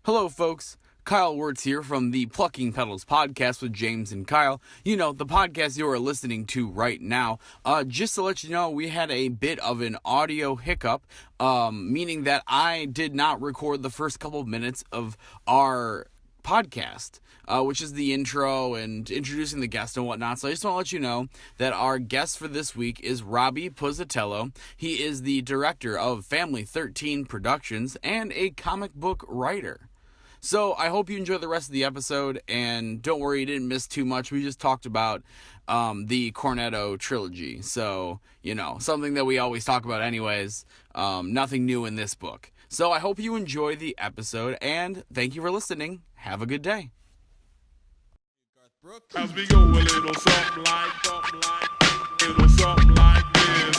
Hello, folks. Kyle Wertz here from the Plucking Petals podcast with James and Kyle. You know, the podcast you are listening to right now. Just to let you know, we had a bit of an audio hiccup, meaning that I did not record the first couple of minutes of our podcast, which is the intro and introducing the guest and whatnot. So I just want to let you know that our guest for this week is Robbie Puzzitiello. He is the director of Family 13 Productions and a comic book writer. So I hope you enjoy the rest of the episode, and don't worry, you didn't miss too much. We just talked about the Cornetto trilogy. So, you know, something that we always talk about anyways. Nothing new in this book. So I hope you enjoy the episode, and thank you for listening. Have a good day. As we go a little something like, little something like this.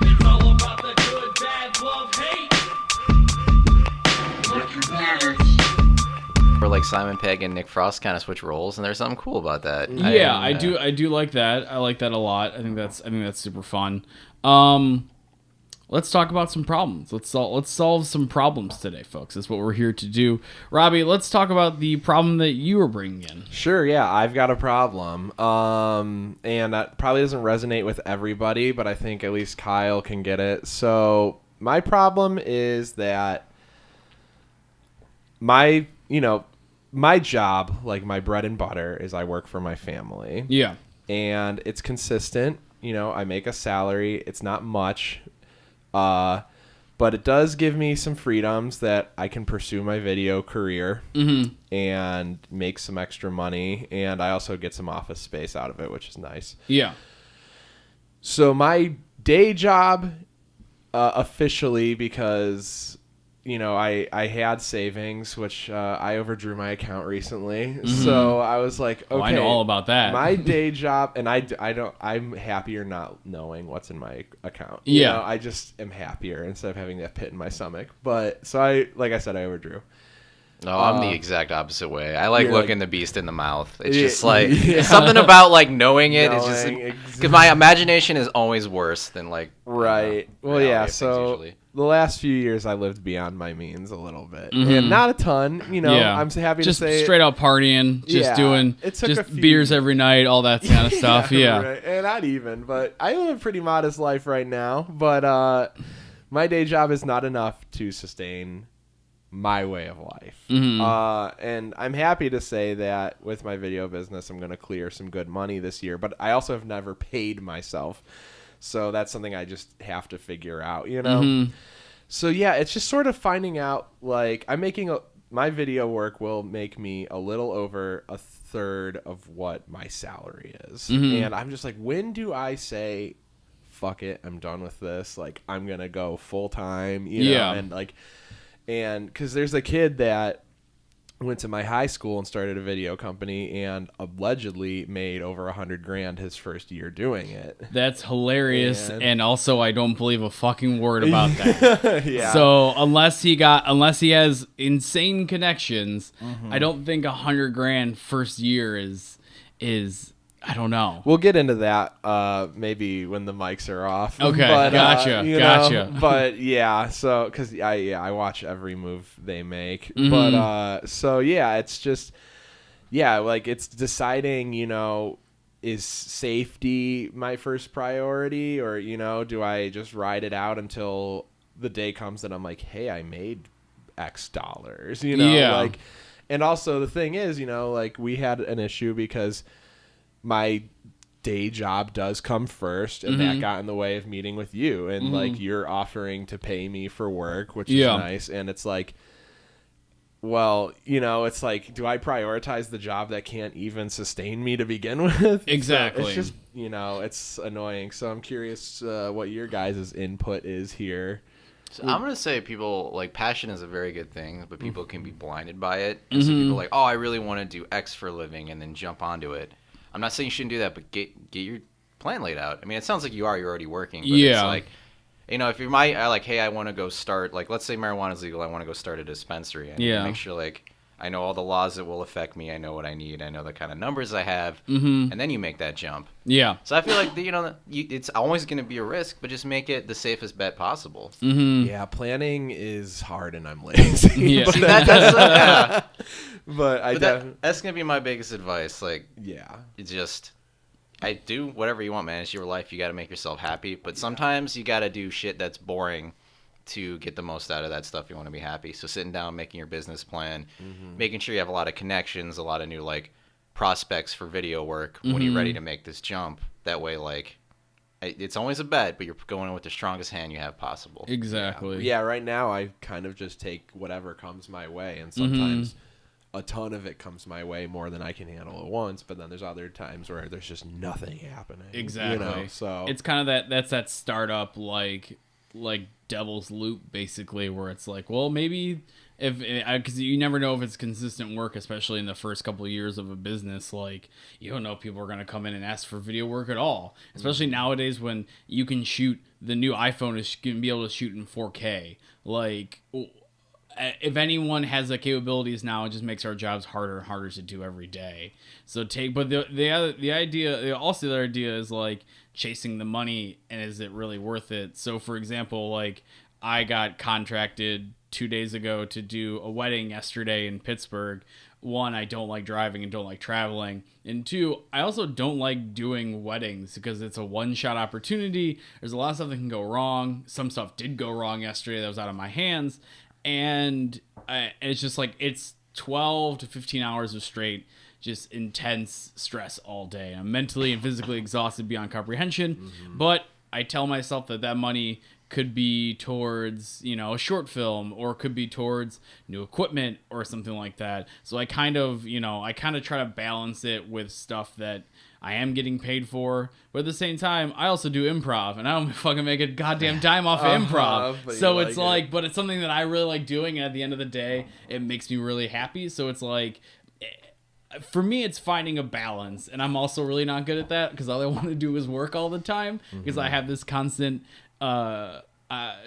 It's all about the good, bad, love, hate. Or like Simon Pegg and Nick Frost kind of switch roles, and there's something cool about that. Yeah, I do like that. I like that a lot. I think that's super fun. Let's talk about some problems. Let's solve some problems today, folks. That's what we're here to do. Robbie, let's talk about the problem that you were bringing in. Sure, yeah, I've got a problem. And that probably doesn't resonate with everybody, but I think at least Kyle can get it. So my problem is that my job, like my bread and butter, is I work for my family. Yeah. And it's consistent. You know, I make a salary. It's not much. But it does give me some freedoms that I can pursue my video career and make some extra money. And I also get some office space out of it, which is nice. Yeah. So my day job, officially, because, you know, I had savings, which I overdrew my account recently. So I was like, okay, I know all about that. My day job, and I'm happier not knowing what's in my account. Yeah. You know, I just am happier instead of having that pit in my stomach. But so like I said, I overdrew. No, I'm the exact opposite way. I like looking the beast in the mouth. It's Yeah, just like yeah. something about like knowing it. It's just Knowing, because my imagination is always worse than like Right. Well, reality yeah. of things So usually. the last few years, I lived beyond my means a little bit, and not a ton. You know, Yeah. I'm happy just to say, straight out partying, just Yeah, doing it took a just few beers every night, all that kind of stuff. Yeah. Right. And not even, but I live a pretty modest life right now. But my day job is not enough to sustain my way of life. And I'm happy to say that with my video business, I'm going to clear some good money this year. But I also have never paid myself. So that's something I just have to figure out, you know? So yeah, it's just sort of finding out, like, my video work will make me a little over a third of what my salary is. And I'm just like, when do I say, fuck it, I'm done with this. Like, I'm going to go full time, you know? And because there's a kid that went to my high school and started a video company and allegedly made over $100,000 his first year doing it. That's hilarious, and also I don't believe a fucking word about that. Yeah. So unless he has insane connections, I don't think $100,000 first year is I don't know. We'll get into that maybe when the mics are off. Okay, but, gotcha. But yeah, so because I watch every move they make. But so yeah, it's just like it's deciding, you know, is safety my first priority, or, you know, do I just ride it out until the day comes that I'm like, hey, I made X dollars, you know? Yeah. Like, and also the thing is, you know, like we had an issue because my day job does come first, and that got in the way of meeting with you, and like you're offering to pay me for work, which is nice. And it's like, well, you know, it's like, do I prioritize the job that can't even sustain me to begin with? Exactly. So it's just, you know, it's annoying. So I'm curious what your guys' input is here. So I'm gonna say people like passion is a very good thing, but people can be blinded by it. And so people are like, oh, I really want to do X for a living, and then jump onto it. I'm not saying you shouldn't do that, but get your plan laid out. I mean, it sounds like you're already working. But it's like, you know, if you're like, hey, I want to go start, like, let's say marijuana is legal, I want to go start a dispensary. And make sure, like, I know all the laws that will affect me. I know what I need. I know the kind of numbers I have. And then you make that jump. Yeah. So I feel like, it's always going to be a risk, but just make it the safest bet possible. Yeah, planning is hard and I'm lazy. Yeah. But, See, that's that's going to be my biggest advice. Like, yeah. it's just, I do whatever you want, man. It's your life. You got to make yourself happy. But sometimes you got to do shit that's boring to get the most out of that stuff you want to be happy. So sitting down, making your business plan, making sure you have a lot of connections, a lot of new like prospects for video work when you're ready to make this jump. That way, like, it's always a bet, but you're going in with the strongest hand you have possible. Exactly. Yeah, right now I kind of just take whatever comes my way, and sometimes a ton of it comes my way more than I can handle at once, but then there's other times where there's just nothing happening. Exactly. So it's kind of that startup like devil's loop, basically, where it's like, well, maybe because you never know if it's consistent work, especially in the first couple of years of a business. Like, you don't know if people are going to come in and ask for video work at all, especially nowadays when you can shoot. The new iPhone is going to be able to shoot in 4K. Like, if anyone has the capabilities now, it just makes our jobs harder and harder to do every day. So but the other idea is like chasing the money, and is it really worth it? So for example, like I got contracted 2 days ago to do a wedding yesterday in Pittsburgh. One, I don't like driving and don't like traveling. And two, I also don't like doing weddings because it's a one-shot opportunity. There's a lot of stuff that can go wrong. Some stuff did go wrong yesterday that was out of my hands. And it's just like, it's 12 to 15 hours of straight, just intense stress all day. I'm mentally and physically exhausted beyond comprehension. But I tell myself that money could be towards, a short film, or could be towards new equipment or something like that. So I kind of try to balance it with stuff that I am getting paid for, but at the same time, I also do improv, and I don't fucking make a goddamn dime off of improv. So it's like, but it's something that I really like doing, and at the end of the day, it makes me really happy. So it's like, for me, it's finding a balance, and I'm also really not good at that because all I want to do is work all the time because I have this constant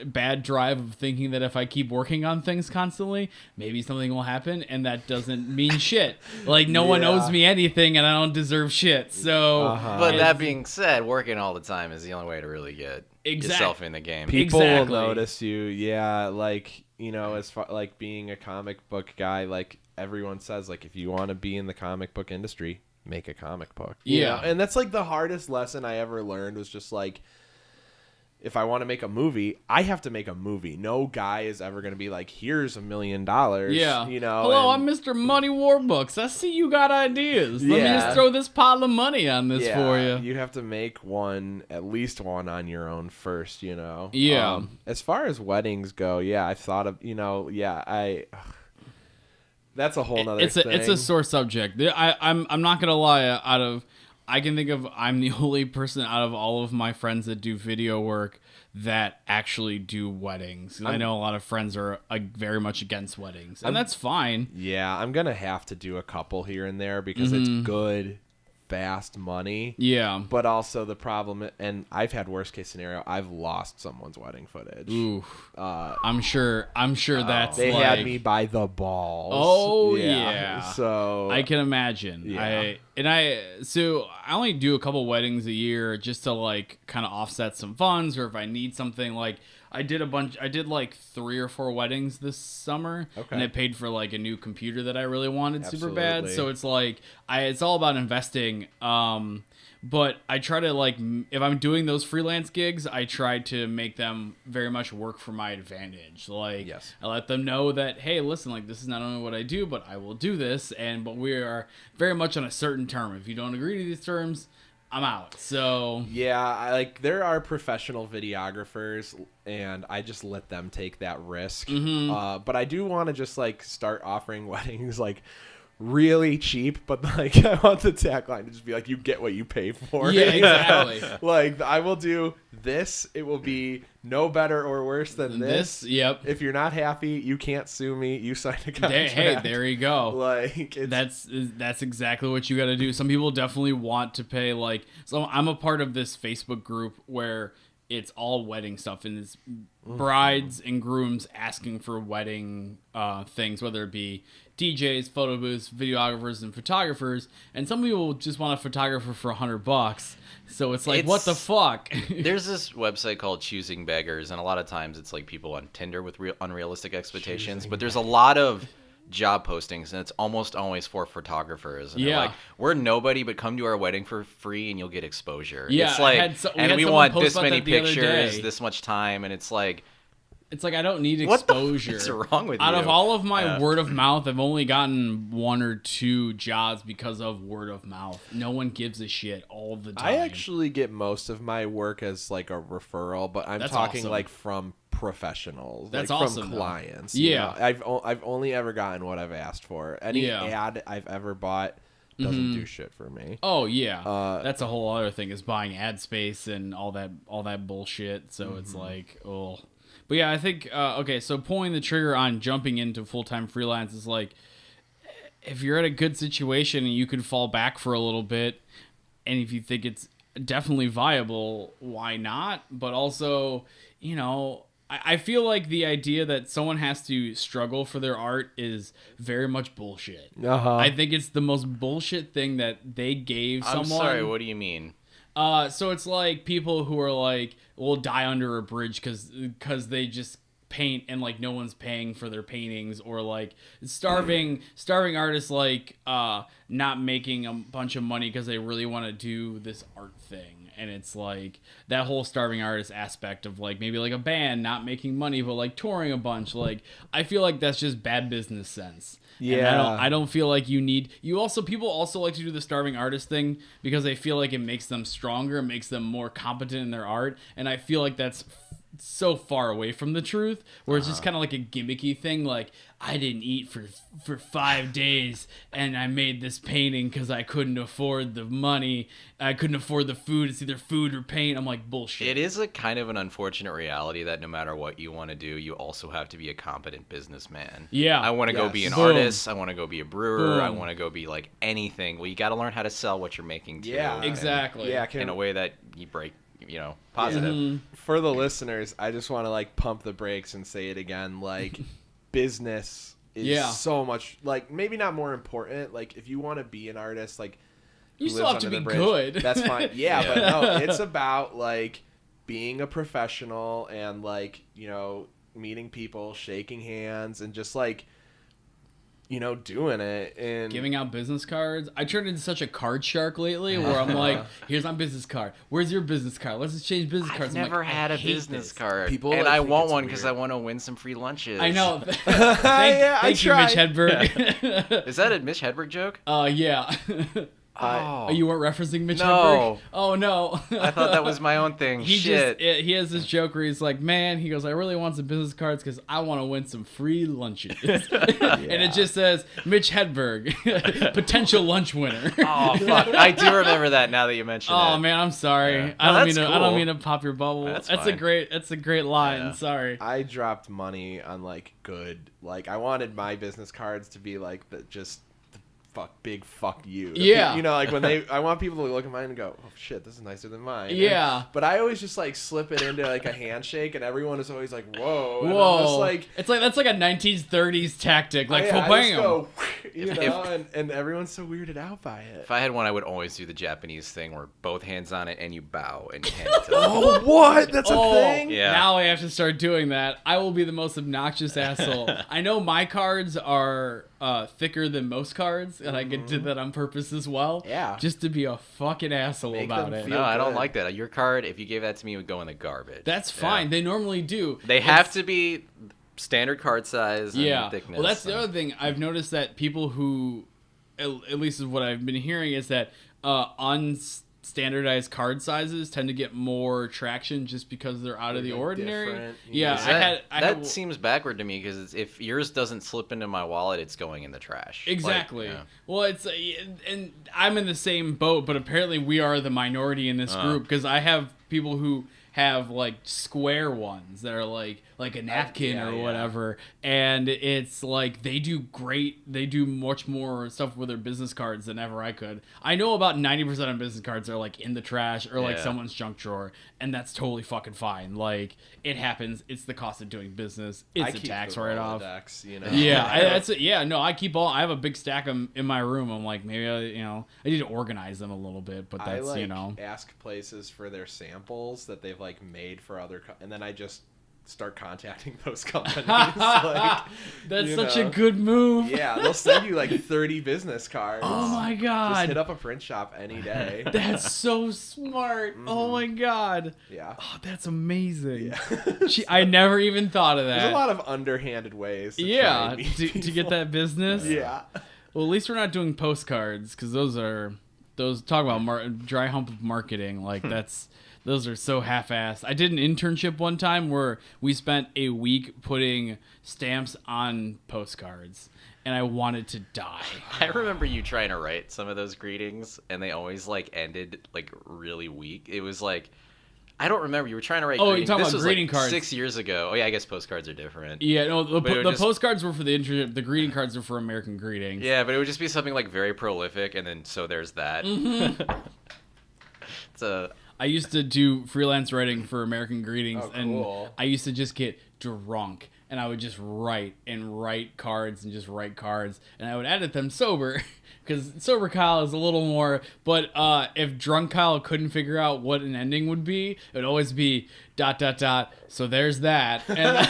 bad drive of thinking that if I keep working on things constantly, maybe something will happen, and that doesn't mean shit. Like, no one owes me anything, and I don't deserve shit. So, But that being said, working all the time is the only way to really get yourself in the game. People will notice you. Yeah, like, as far like being a comic book guy, like everyone says, like, if you want to be in the comic book industry, make a comic book. Yeah. And that's like the hardest lesson I ever learned, was just like, if I want to make a movie, I have to make a movie. No guy is ever going to be like, here's $1 million. Yeah. Hello, I'm Mr. Money Warbooks. I see you got ideas. Let me just throw this pile of money on this for you. You have to make at least one on your own first, Yeah. As far as weddings go, I've thought of, that's a whole nother thing. It's a sore subject. I'm not going to lie, I can think of, I'm the only person out of all of my friends that do video work that actually do weddings. I know a lot of friends are very much against weddings, and that's fine. Yeah, I'm going to have to do a couple here and there because it's good, fast money. Yeah. But also the problem, and I've had worst case scenario, I've lost someone's wedding footage. Ooh. I'm sure that's they like... had me by the balls. Oh, yeah. So I can imagine. Yeah. So I only do a couple weddings a year just to like kind of offset some funds, or if I need something. Like I did like 3 or 4 weddings this summer, and I paid for like a new computer that I really wanted super bad. So it's like it's all about investing. But I try to, like, if I'm doing those freelance gigs, I try to make them very much work for my advantage. Like, I let them know that, hey, listen, like, this is not only what I do, but I will do this, but we are very much on a certain term. If you don't agree to these terms, I'm out. So yeah, there are professional videographers, and I just let them take that risk. But I do want to just like start offering weddings like really cheap, but like I want the tagline to just be like, you get what you pay for. Yeah, exactly. Like, I will do this, it will be no better or worse than this. Yep. If you're not happy, you can't sue me. You sign a contract. Hey, there you go. Like, that's exactly what you got to do. Some people definitely want to pay, like, so I'm a part of this Facebook group where it's all wedding stuff, and it's brides and grooms asking for wedding things, whether it be DJs, photo booths, videographers, and photographers. And some people just want a photographer for $100. So it's like, what the fuck? There's this website called Choosing Beggars, and a lot of times it's like people on Tinder with unrealistic expectations. But there's a lot of job postings, and it's almost always for photographers. And they're like, we're nobody, but come to our wedding for free, and you'll get exposure. Yeah, it's like, and we want this many pictures, day. this much time, and it's like. It's like, I don't need exposure. What's wrong with you? Out of all of my word of mouth, I've only gotten 1 or 2 jobs because of word of mouth. No one gives a shit all the time. I actually get most of my work as like a referral, but I'm talking awesome. like from professionals. That's like awesome, from though. clients. Yeah. You know? I've only ever gotten what I've asked for. Any ad I've ever bought doesn't do shit for me. Oh yeah, that's a whole other thing, is buying ad space and all that bullshit. So it's like, oh. But yeah, I think, okay, so pulling the trigger on jumping into full-time freelance is like, if you're at a good situation and you can fall back for a little bit, and if you think it's definitely viable, why not? But also, you know, I feel like the idea that someone has to struggle for their art is very much bullshit. I think it's the most bullshit thing that they gave someone. I'm sorry, what do you mean? So it's like people who are like, will die under a bridge because they just paint and like no one's paying for their paintings, or like starving artists like not making a bunch of money because they really want to do this art thing. And it's like that whole starving artist aspect of like maybe like a band not making money but like touring a bunch. Like I feel like that's just bad business sense. Yeah, and I don't feel like people also like to do the starving artist thing because they feel like it makes them stronger, it makes them more competent in their art, and I feel like that's so far away from the truth, where it's just kind of like a gimmicky thing, like I didn't eat for 5 days and I made this painting because I couldn't afford the money, I couldn't afford the food, it's either food or paint. I'm like, bullshit. It is a kind of an unfortunate reality that no matter what you want to do, you also have to be a competent businessman. Yeah. I want to go be an artist, I want to go be a brewer, I want to go be like anything. Well, you got to learn how to sell what you're making too. Yeah, exactly. In a way that you break, positive. For the listeners, I just want to like pump the brakes and say it again. Like, business is so much, like, maybe not more important. Like, if you want to be an artist, like, you still have to be good. That's fine. Yeah, but no, it's about like being a professional and like, you know, meeting people, shaking hands, and just like, you know, doing it and giving out business cards. I turned into such a card shark lately, where I'm like, "Here's my business card. Where's your business card? Let's exchange business cards." I've never had a business card, People and like I think want it's one because I weird. want to win some free lunches. I know. I Thank you, Mitch tried. Hedberg. Is that a Mitch Hedberg joke? Yeah. Oh, You weren't referencing Mitch No. Hedberg? Oh, no. I thought that was my own thing. He has this joke where he's like, man, he goes, I really want some business cards because I want to win some free lunches. And it just says, Mitch Hedberg, potential lunch winner. Oh fuck! I do remember that now that you mention it. Oh man, I'm sorry. Yeah. I don't that's mean to. I cool. don't mean to pop your bubble. That's a fine. great line. Yeah. Sorry. I dropped money on like good, like I wanted my business cards to be like big fuck you. Yeah. You know, like when I want people to look at mine and go, oh shit, this is nicer than mine. Yeah. But I always just like slip it into like a handshake, and everyone is always like, whoa. And I'm Whoa. just like, It's like that's like a 1930s tactic. Like, oh, yeah, I bam. just go, you know, and everyone's so weirded out by it. If I had one, I would always do the Japanese thing where both hands on it and you bow and you hand it to them. Oh, what? That's a thing? Yeah. Now I have to start doing that. I will be the most obnoxious asshole. I know my cards are thicker than most cards, and I did that on purpose as well. Yeah. Just to be a fucking asshole Make about them it. feel No, I don't good. like that. Your card, if you gave that to me, it would go in the garbage. That's fine. Yeah. They normally do. They have to be standard card size and thickness. Well, that's the other thing. I've noticed that people who, at least is what I've been hearing, is that unstandardized card sizes tend to get more traction just because they're out of the They're ordinary. different. Yeah, That seems backward to me because if yours doesn't slip into my wallet, it's going in the trash. Exactly. Like, yeah. Well, it's and I'm in the same boat, but apparently we are the minority in this group because I have people who have like square ones that are like a napkin or whatever, and it's like they do much more stuff with their business cards than ever I could. I know about 90% of business cards are like in the trash or like someone's junk drawer, and that's totally fucking fine. Like, it happens. It's the cost of doing business. It's a tax write-off. You know? I keep all. I have a big stack of them in my room. I'm like, maybe I need to organize them a little bit, but that's ask places for their samples that they've like made for other, and then I just start contacting those companies. Like, that's such a good move. Yeah, they'll send you like 30 business cards. Oh my god! Just hit up a print shop any day. That's so smart. Oh my god. Yeah. Oh, that's amazing. Yeah. I never even thought of that. There's a lot of underhanded ways. To try and meet to get that business. Yeah. Well, at least we're not doing postcards, because those talk about dry hump of marketing. Like those are so half-assed. I did an internship one time where we spent a week putting stamps on postcards, and I wanted to die. I remember you trying to write some of those greetings, and they always like ended like really weak. It was like, I don't remember. You were trying to write. You're talking about greeting cards. 6 years ago. Oh yeah, I guess postcards are different. Yeah, no, the postcards were for the internship. The greeting cards were for American Greetings. Yeah, but it would just be something like very prolific, and then so there's that. I used to do freelance writing for American Greetings, and I used to just get drunk, and I would just write cards, and I would edit them sober, because sober Kyle is a little more, but if drunk Kyle couldn't figure out what an ending would be, it would always be ... so there's that. And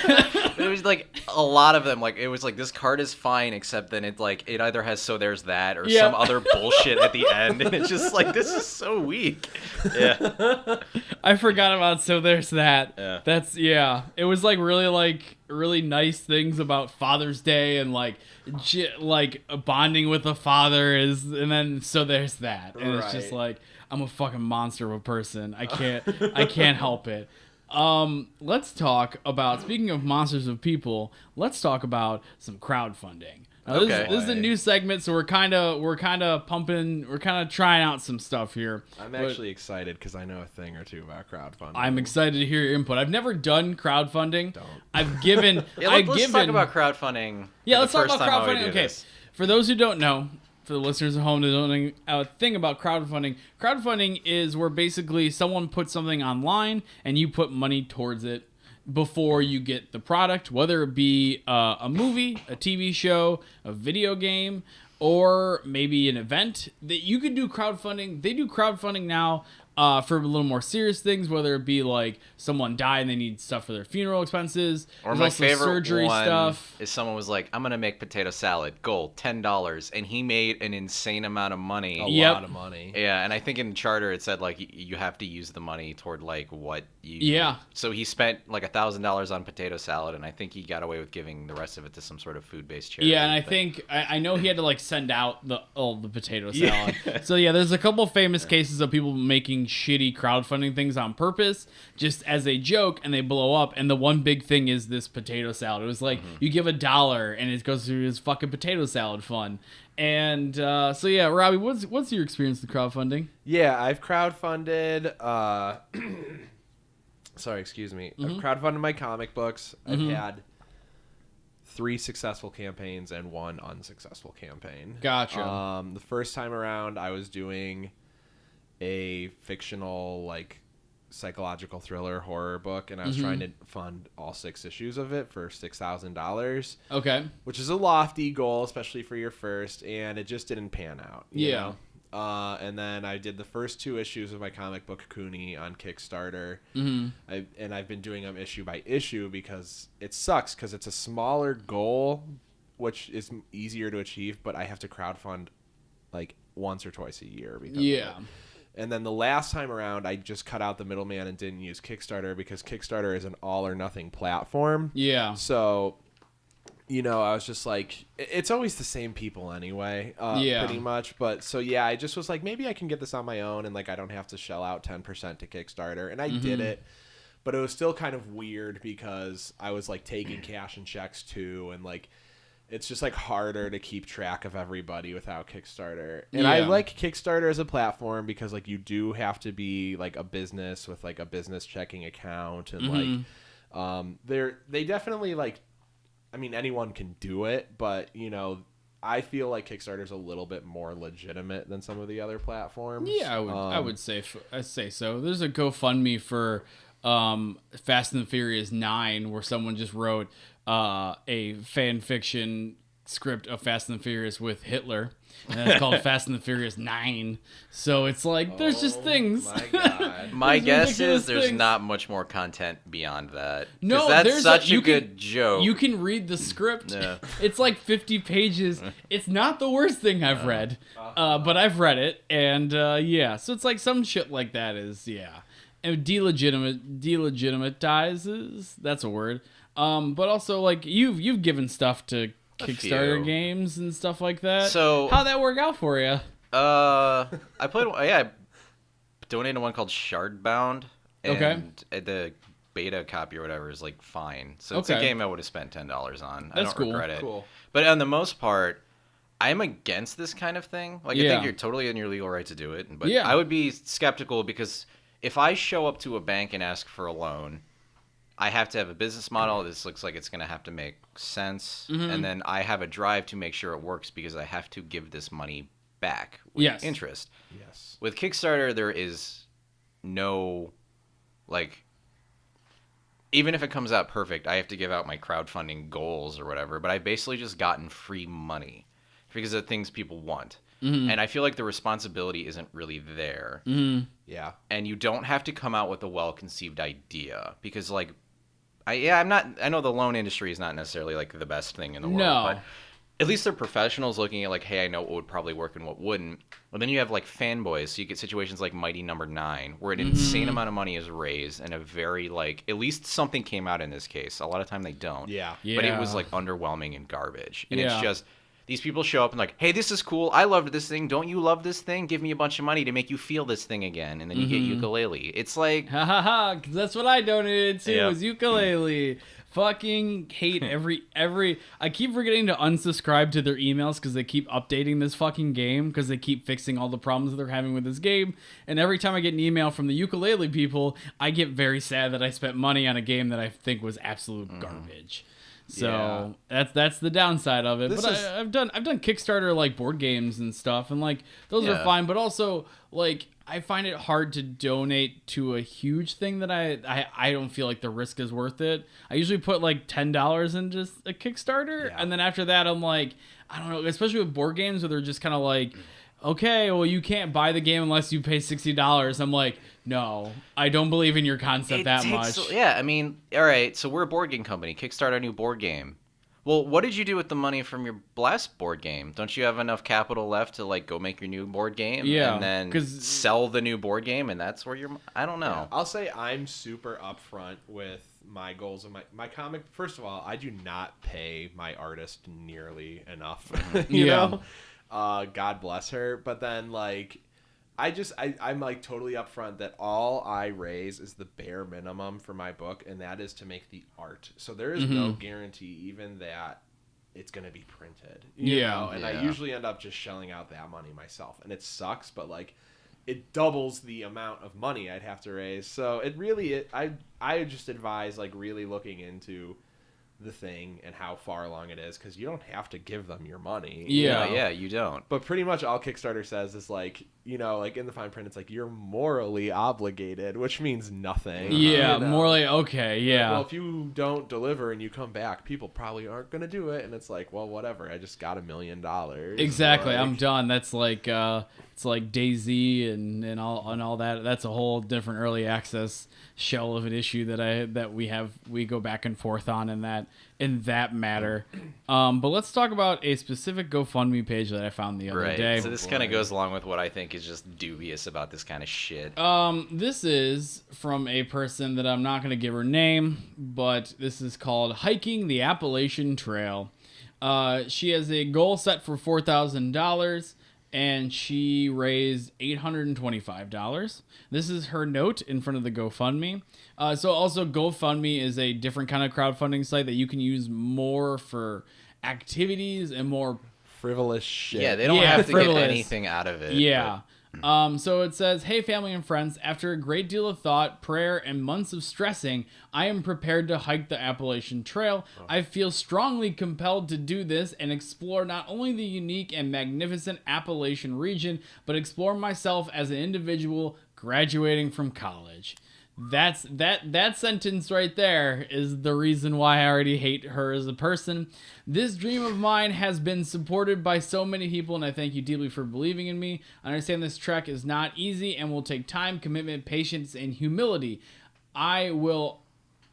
it was like a lot of them, like it was like, this card is fine, except then it like it either has so there's that or some other bullshit at the end, and it's just like, this is so weak. Yeah. I forgot about so there's that. Yeah. That's it was like really nice things about Father's Day, and like bonding with a father and then so there's that. And it's just like, I'm a fucking monster of a person. I can't help it. Let's talk about, speaking of monsters of people, let's talk about some crowdfunding. Now, this is a new segment, so we're kind of pumping, we're kind of trying out some stuff here. I'm actually excited because I know a thing or two about crowdfunding. I'm excited to hear your input. I've never done crowdfunding. Don't. I've given. Let's talk about crowdfunding. Yeah, let's talk about crowdfunding. Okay, for those who don't know, for the listeners at home that don't know a thing about crowdfunding is where basically someone puts something online and you put money towards it before you get the product, whether it be a movie, a TV show, a video game, or maybe an event. That you could do crowdfunding. They do crowdfunding now for a little more serious things, whether it be like someone died and they need stuff for their funeral expenses. Or my favorite surgery one stuff. Is someone was like, I'm going to make potato salad, goal, $10. And he made an insane amount of money. A lot of money. Yeah, and I think in the charter it said like you have to use the money toward like what you... Yeah. So he spent like $1,000 on potato salad, and I think he got away with giving the rest of it to some sort of food-based charity. Yeah, and I think, I know he had to like send out the potato salad. Yeah. So yeah, there's a couple of famous cases of people making shitty crowdfunding things on purpose just as a joke, and they blow up. And the one big thing is this potato salad. It was like you give $1 and it goes through his fucking potato salad fund. And so yeah, Robbie, what's your experience with crowdfunding? Yeah, I've crowdfunded sorry, excuse me. I've crowdfunded my comic books. I've had 3 successful campaigns and 1 unsuccessful campaign. Gotcha. The first time around I was doing a fictional like psychological thriller horror book, and I was trying to fund all 6 issues of it for $6,000. Okay. Which is a lofty goal, especially for your first, and it just didn't pan out. You know? And then I did the first 2 issues of my comic book Cooney on Kickstarter. And I've been doing them issue by issue because it sucks because it's a smaller goal, which is easier to achieve, but I have to crowdfund like once or twice a year because of it. And then the last time around, I just cut out the middleman and didn't use Kickstarter because Kickstarter is an all-or-nothing platform. Yeah. So, you know, I was just like, it's always the same people anyway, pretty much. But so, yeah, I just was like, maybe I can get this on my own and, like, I don't have to shell out 10% to Kickstarter. And I did it. But it was still kind of weird because I was, like, taking cash and checks, too. And, like, it's just like harder to keep track of everybody without Kickstarter. And I like Kickstarter as a platform because like you do have to be like a business with like a business checking account and they definitely like, I mean, anyone can do it, but you know, I feel like Kickstarter's a little bit more legitimate than some of the other platforms. Yeah, I would say so. There's a GoFundMe for Fast and the Furious 9 where someone just wrote a fan fiction script of Fast and the Furious with Hitler, and that's called Fast and the Furious 9. So it's like there's just things. My God. My guess is there's things. not much more content beyond that. 'Cause No, that's there's such you a good joke. You can read the script. Yeah. It's like 50 pages. It's not the worst thing I've read, but I've read it, and yeah. So it's like some shit like that is and delegitimizes. That's a word. But also like you've given stuff to Kickstarter games and stuff like that. So how'd that work out for you? I donated one called Shardbound. And the beta copy or whatever is like fine. So it's a game I would have spent $10 on. I don't regret it. Cool. But on the most part, I'm against this kind of thing. Like I think you're totally in your legal right to do it. But I would be skeptical because if I show up to a bank and ask for a loan, I have to have a business model. This looks like it's going to have to make sense. And then I have a drive to make sure it works because I have to give this money back with interest. Yes. With Kickstarter, there is no, like, even if it comes out perfect, I have to give out my crowdfunding goals or whatever. But I've basically just gotten free money because of things people want. And I feel like the responsibility isn't really there. Yeah. And you don't have to come out with a well-conceived idea because, like, I know the loan industry is not necessarily like the best thing in the world, but at least they're professionals looking at like, hey, I know what would probably work and what wouldn't. Well, then you have like fanboys, so you get situations like Mighty Number 9, where an insane amount of money is raised and a very like, at least something came out in this case. A lot of time they don't. Yeah. But it was like underwhelming and garbage, and it's just. These people show up and like, hey, this is cool. I loved this thing. Don't you love this thing? Give me a bunch of money to make you feel this thing again. And then you get ukulele. It's like... Ha ha ha, because that's what I donated to, was ukulele. Fucking hate every... I keep forgetting to unsubscribe to their emails because they keep updating this fucking game because they keep fixing all the problems that they're having with this game. And every time I get an email from the ukulele people, I get very sad that I spent money on a game that I think was absolute garbage. So that's the downside of it. I've done Kickstarter like board games and stuff, and like those are fine. But also like I find it hard to donate to a huge thing that I don't feel like the risk is worth it. I usually put like $10 in just a Kickstarter, and then after that I'm like, I don't know, especially with board games where they're just kind of like, okay, well you can't buy the game unless you pay $60. I'm like, no, I don't believe in your concept much. Yeah, I mean, all right, so we're a board game company. Kickstarter a new board game. Well, what did you do with the money from your last board game? Don't you have enough capital left to like go make your new board game? Yeah, and then sell the new board game, and that's where you're. I don't know. Yeah, I'll say I'm super upfront with my goals and my comic. First of all, I do not pay my artist nearly enough. you know, God bless her. But then like. I'm like totally upfront that all I raise is the bare minimum for my book, and that is to make the art. So there is no guarantee even that it's going to be printed. You know? And I usually end up just shelling out that money myself, and it sucks, but like it doubles the amount of money I'd have to raise. So it really, I just advise like really looking into the thing and how far along it is, because you don't have to give them your money. You don't. But pretty much all Kickstarter says is like, you know, like in the fine print, it's like you're morally obligated, which means nothing. Yeah, you know? morally okay. Yeah. Well, if you don't deliver and you come back, people probably aren't gonna do it, and it's like, well, whatever. I just got $1 million. Exactly. Like, I'm done. That's like it's like DayZ and all that. That's a whole different early access shell of an issue that we go back and forth on in that matter. But let's talk about a specific GoFundMe page that I found the other day. So this kind of goes along with what I think is just dubious about this kind of shit. This is from a person that I'm not going to give her name, but this is called Hiking the Appalachian Trail. She has a goal set for $4,000. And she raised $825. This is her note in front of the GoFundMe. So also GoFundMe is a different kind of crowdfunding site that you can use more for activities and more. Frivolous shit. Yeah, they don't Yeah, have to frivolous. get anything out of it. Yeah. So it says, "Hey, family and friends, after a great deal of thought, prayer, and months of stressing, I am prepared to hike the Appalachian Trail. I feel strongly compelled to do this and explore not only the unique and magnificent Appalachian region, but explore myself as an individual graduating from college." That sentence right there is the reason why I already hate her as a person. "This dream of mine has been supported by so many people, and I thank you deeply for believing in me. I understand this trek is not easy and will take time, commitment, patience, and humility. I will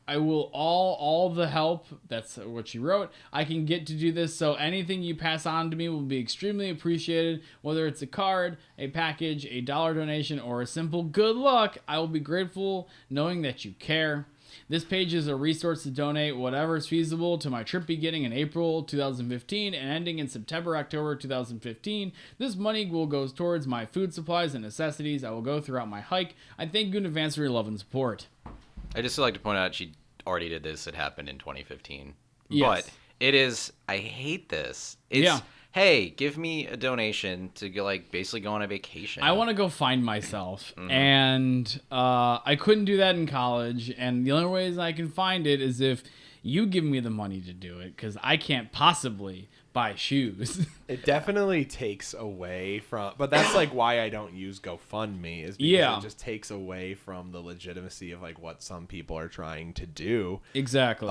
all the help," that's what she wrote, "I can get to do this, so anything you pass on to me will be extremely appreciated. Whether it's a card, a package, a dollar donation, or a simple good luck, I will be grateful knowing that you care. This page is a resource to donate whatever is feasible to my trip beginning in April 2015 and ending in September-October 2015. This money will go towards my food supplies and necessities I will go throughout my hike. I thank you in advance for your love and support." I just like to point out she already did this. It happened in 2015. Yes. But it is, I hate this. It's, hey, give me a donation to go, like, basically go on a vacation. I want to go find myself, and I couldn't do that in college, and the only ways I can find it is if you give me the money to do it, because I can't possibly buy shoes. It definitely takes away from, but that's like why I don't use GoFundMe, is because it just takes away from the legitimacy of like what some people are trying to do. Exactly.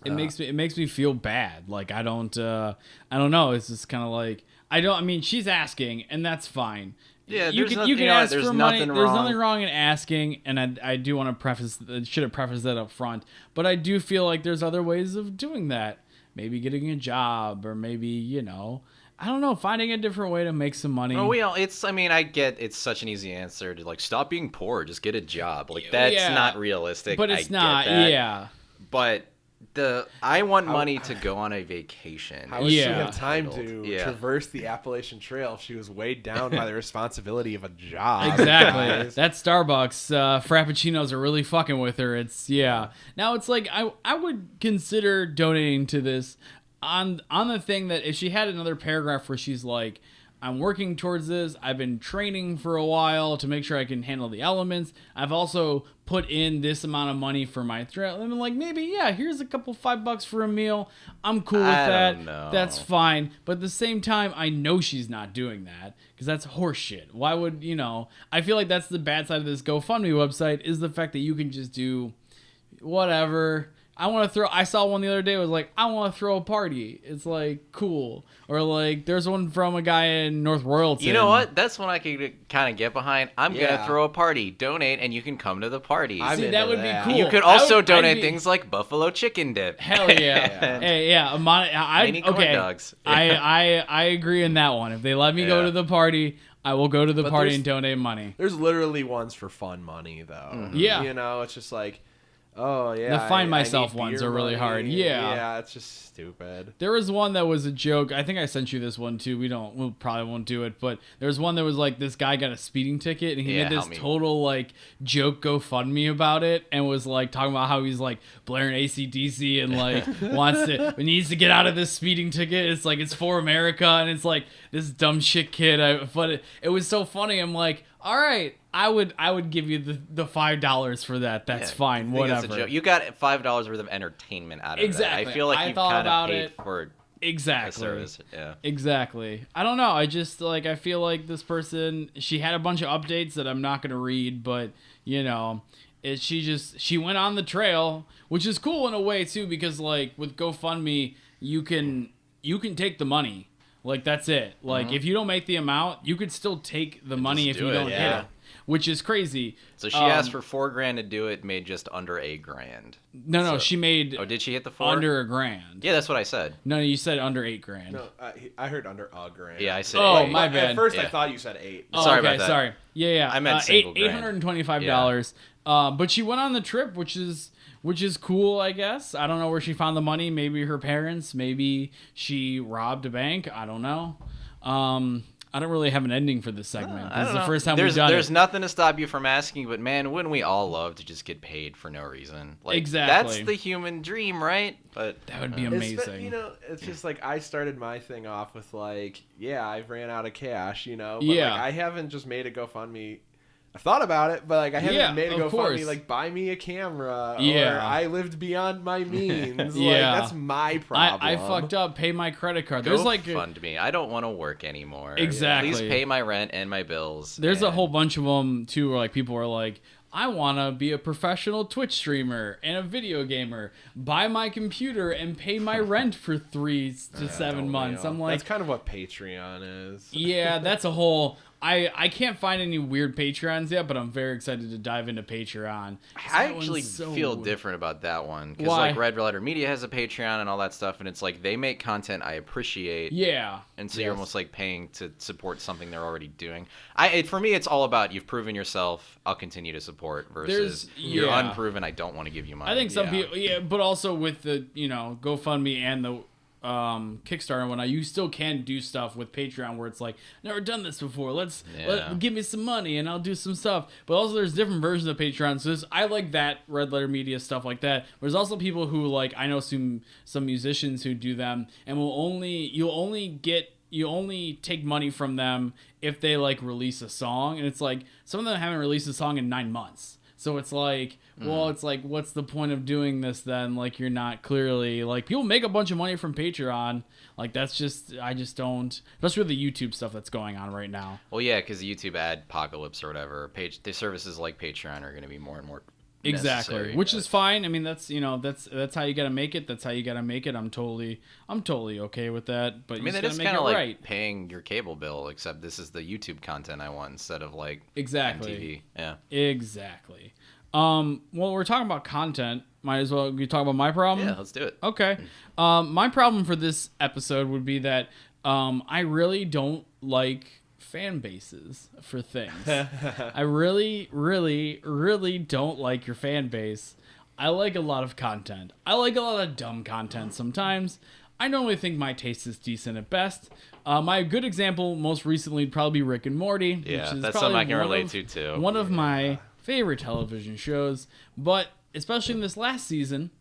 It makes me feel bad. Like I don't know. It's just kind of like I mean, she's asking, and that's fine. Yeah, you can ask for money. Nothing There's wrong. nothing wrong in asking, and I do want to should have prefaced that up front. But I do feel like there's other ways of doing that. Maybe getting a job, or maybe, I don't know, finding a different way to make some money. Oh, I get it's such an easy answer to like stop being poor, just get a job. Like that's not realistic. But it's I not. Get that. Yeah. But I want money to go on a vacation. How would she Yeah. have time to traverse the Appalachian Trail if she was weighed down by the responsibility of a job? Exactly. That Starbucks frappuccinos are really fucking with her. Now it's like I would consider donating to this on the thing that if she had another paragraph where she's like, I'm working towards this. I've been training for a while to make sure I can handle the elements. I've also put in this amount of money for my trail. And I'm like, maybe, here's a couple $5 for a meal. I'm cool with that. Don't know. That's fine. But at the same time, I know she's not doing that because that's horseshit. Why would, I feel like that's the bad side of this GoFundMe website is the fact that you can just do whatever. I saw one the other day. It was like, I want to throw a party. It's like, cool. Or like, there's one from a guy in North Royalton. You know what? That's one I could kind of get behind. I'm going to throw a party. Donate, and you can come to the party. See, that would be cool. You could also donate things like buffalo chicken dip. Hell yeah. Hey, yeah. Mini corn dogs. I agree in that one. If they let me go to the party, I will go to the party and donate money. There's literally ones for fun money, though. Mm-hmm. Yeah. It's just like, oh, yeah. The find myself I need ones beer are really money. hard. Yeah. Yeah, it's just stupid. There was one that was a joke. I think I sent you this one too. We probably won't do it, but there was one that was like this guy got a speeding ticket and he made this total like joke GoFundMe about it and was like talking about how he's like blaring AC/DC and like needs to get out of this speeding ticket. It's like it's for America and it's like this dumb shit kid. But it was so funny. I'm like, all right, I would give you the $5 for that. That's fine. Whatever. You got $5 worth of entertainment out of Exactly. that. I feel like you kind of paid for exactly. a service. Yeah. Exactly. I don't know. I just I feel like this person, she had a bunch of updates that I'm not gonna read, but she went on the trail, which is cool in a way too, because like with GoFundMe, you can take the money. Like that's it. Like if you don't make the amount, you could still take the money if you don't hit it, which is crazy. So she asked for $4,000 to do it, made just under $8,000. No, she made. Oh, did she hit the 4? Under $1,000? Yeah, that's what I said. No, you said under $8,000. No, I heard under $1,000. Yeah, I said. Oh, 8. my bad. At first, I thought you said 8. Oh, Sorry okay, about that. Sorry. Yeah. I meant single $825. But she went on the trip, which is cool, I guess. I don't know where she found the money. Maybe her parents. Maybe she robbed a bank. I don't know. I don't really have an ending for this segment. I This is don't the know. first time we've done There's it. nothing to stop you from asking, but man, wouldn't we all love to just get paid for no reason? Like, Exactly. That's the human dream, right? But That would be It's, amazing. you know, it's just like I started my thing off with like, yeah, I've ran out of cash, you know, but Yeah. like I haven't just made a GoFundMe. I thought about it, but like I haven't made a of GoFundMe course. like buy me a camera or Yeah. I lived beyond my means. Yeah. Like that's my problem. I fucked up. Pay my credit card. There's like fund me. I don't want to work anymore. Exactly. Please pay my rent and my bills. there's a and- whole bunch of them too, where like people are like, I want to be a professional Twitch streamer and a video gamer. Buy my computer and pay my rent for 3 to 7 months. I'm like, that's kind of what Patreon is. yeah, that's a whole. I can't find any weird Patreons yet, but I'm very excited to dive into Patreon. I That one's actually so- feel different about that one because Why? like Red Letter Media has a Patreon and all that stuff, and it's like they make content I appreciate. Yeah. And so you're almost like paying to support something they're already doing. For me, it's all about you've proven yourself. I'll continue to support versus you're yeah. unproven. I don't want to give you money. I think some people, but also with the GoFundMe and the Kickstarter and whatnot, you still can do stuff with Patreon where it's like, never done this before. Give me some money and I'll do some stuff. But also there's different versions of Patreon. So I like that Red Letter Media stuff like that. There's also people who like, I know some musicians who do them and you'll only take money from them if they like release a song. And it's like, some of them haven't released a song in 9 months. So it's like, well, it's like, what's the point of doing this then? Like, you're not clearly, like, people make a bunch of money from Patreon. Like, that's just, I just don't, especially with the YouTube stuff that's going on right now. Well, yeah, because the YouTube ad apocalypse or whatever, the services like Patreon are going to be more and more Exactly, necessary, which but- is fine. I mean, that's that's how you gotta make it. That's how you gotta make it. I'm totally okay with that. But I mean, you that just is gotta make kind it of like right. paying your cable bill, except this is the YouTube content I want instead of like Exactly. MTV. Yeah. Exactly. Well, we're talking about content. Might as well talk about my problem. Yeah, let's do it. Okay. My problem for this episode would be that I really don't like fan bases for things. I really, really, really don't like your fan base. I like a lot of content. I like a lot of dumb content sometimes. I normally think my taste is decent at best. My good example most recently would probably be Rick and Morty. Yeah, which is that's probably something I can one relate of- to, too. One of my favorite television shows. But especially in this last season,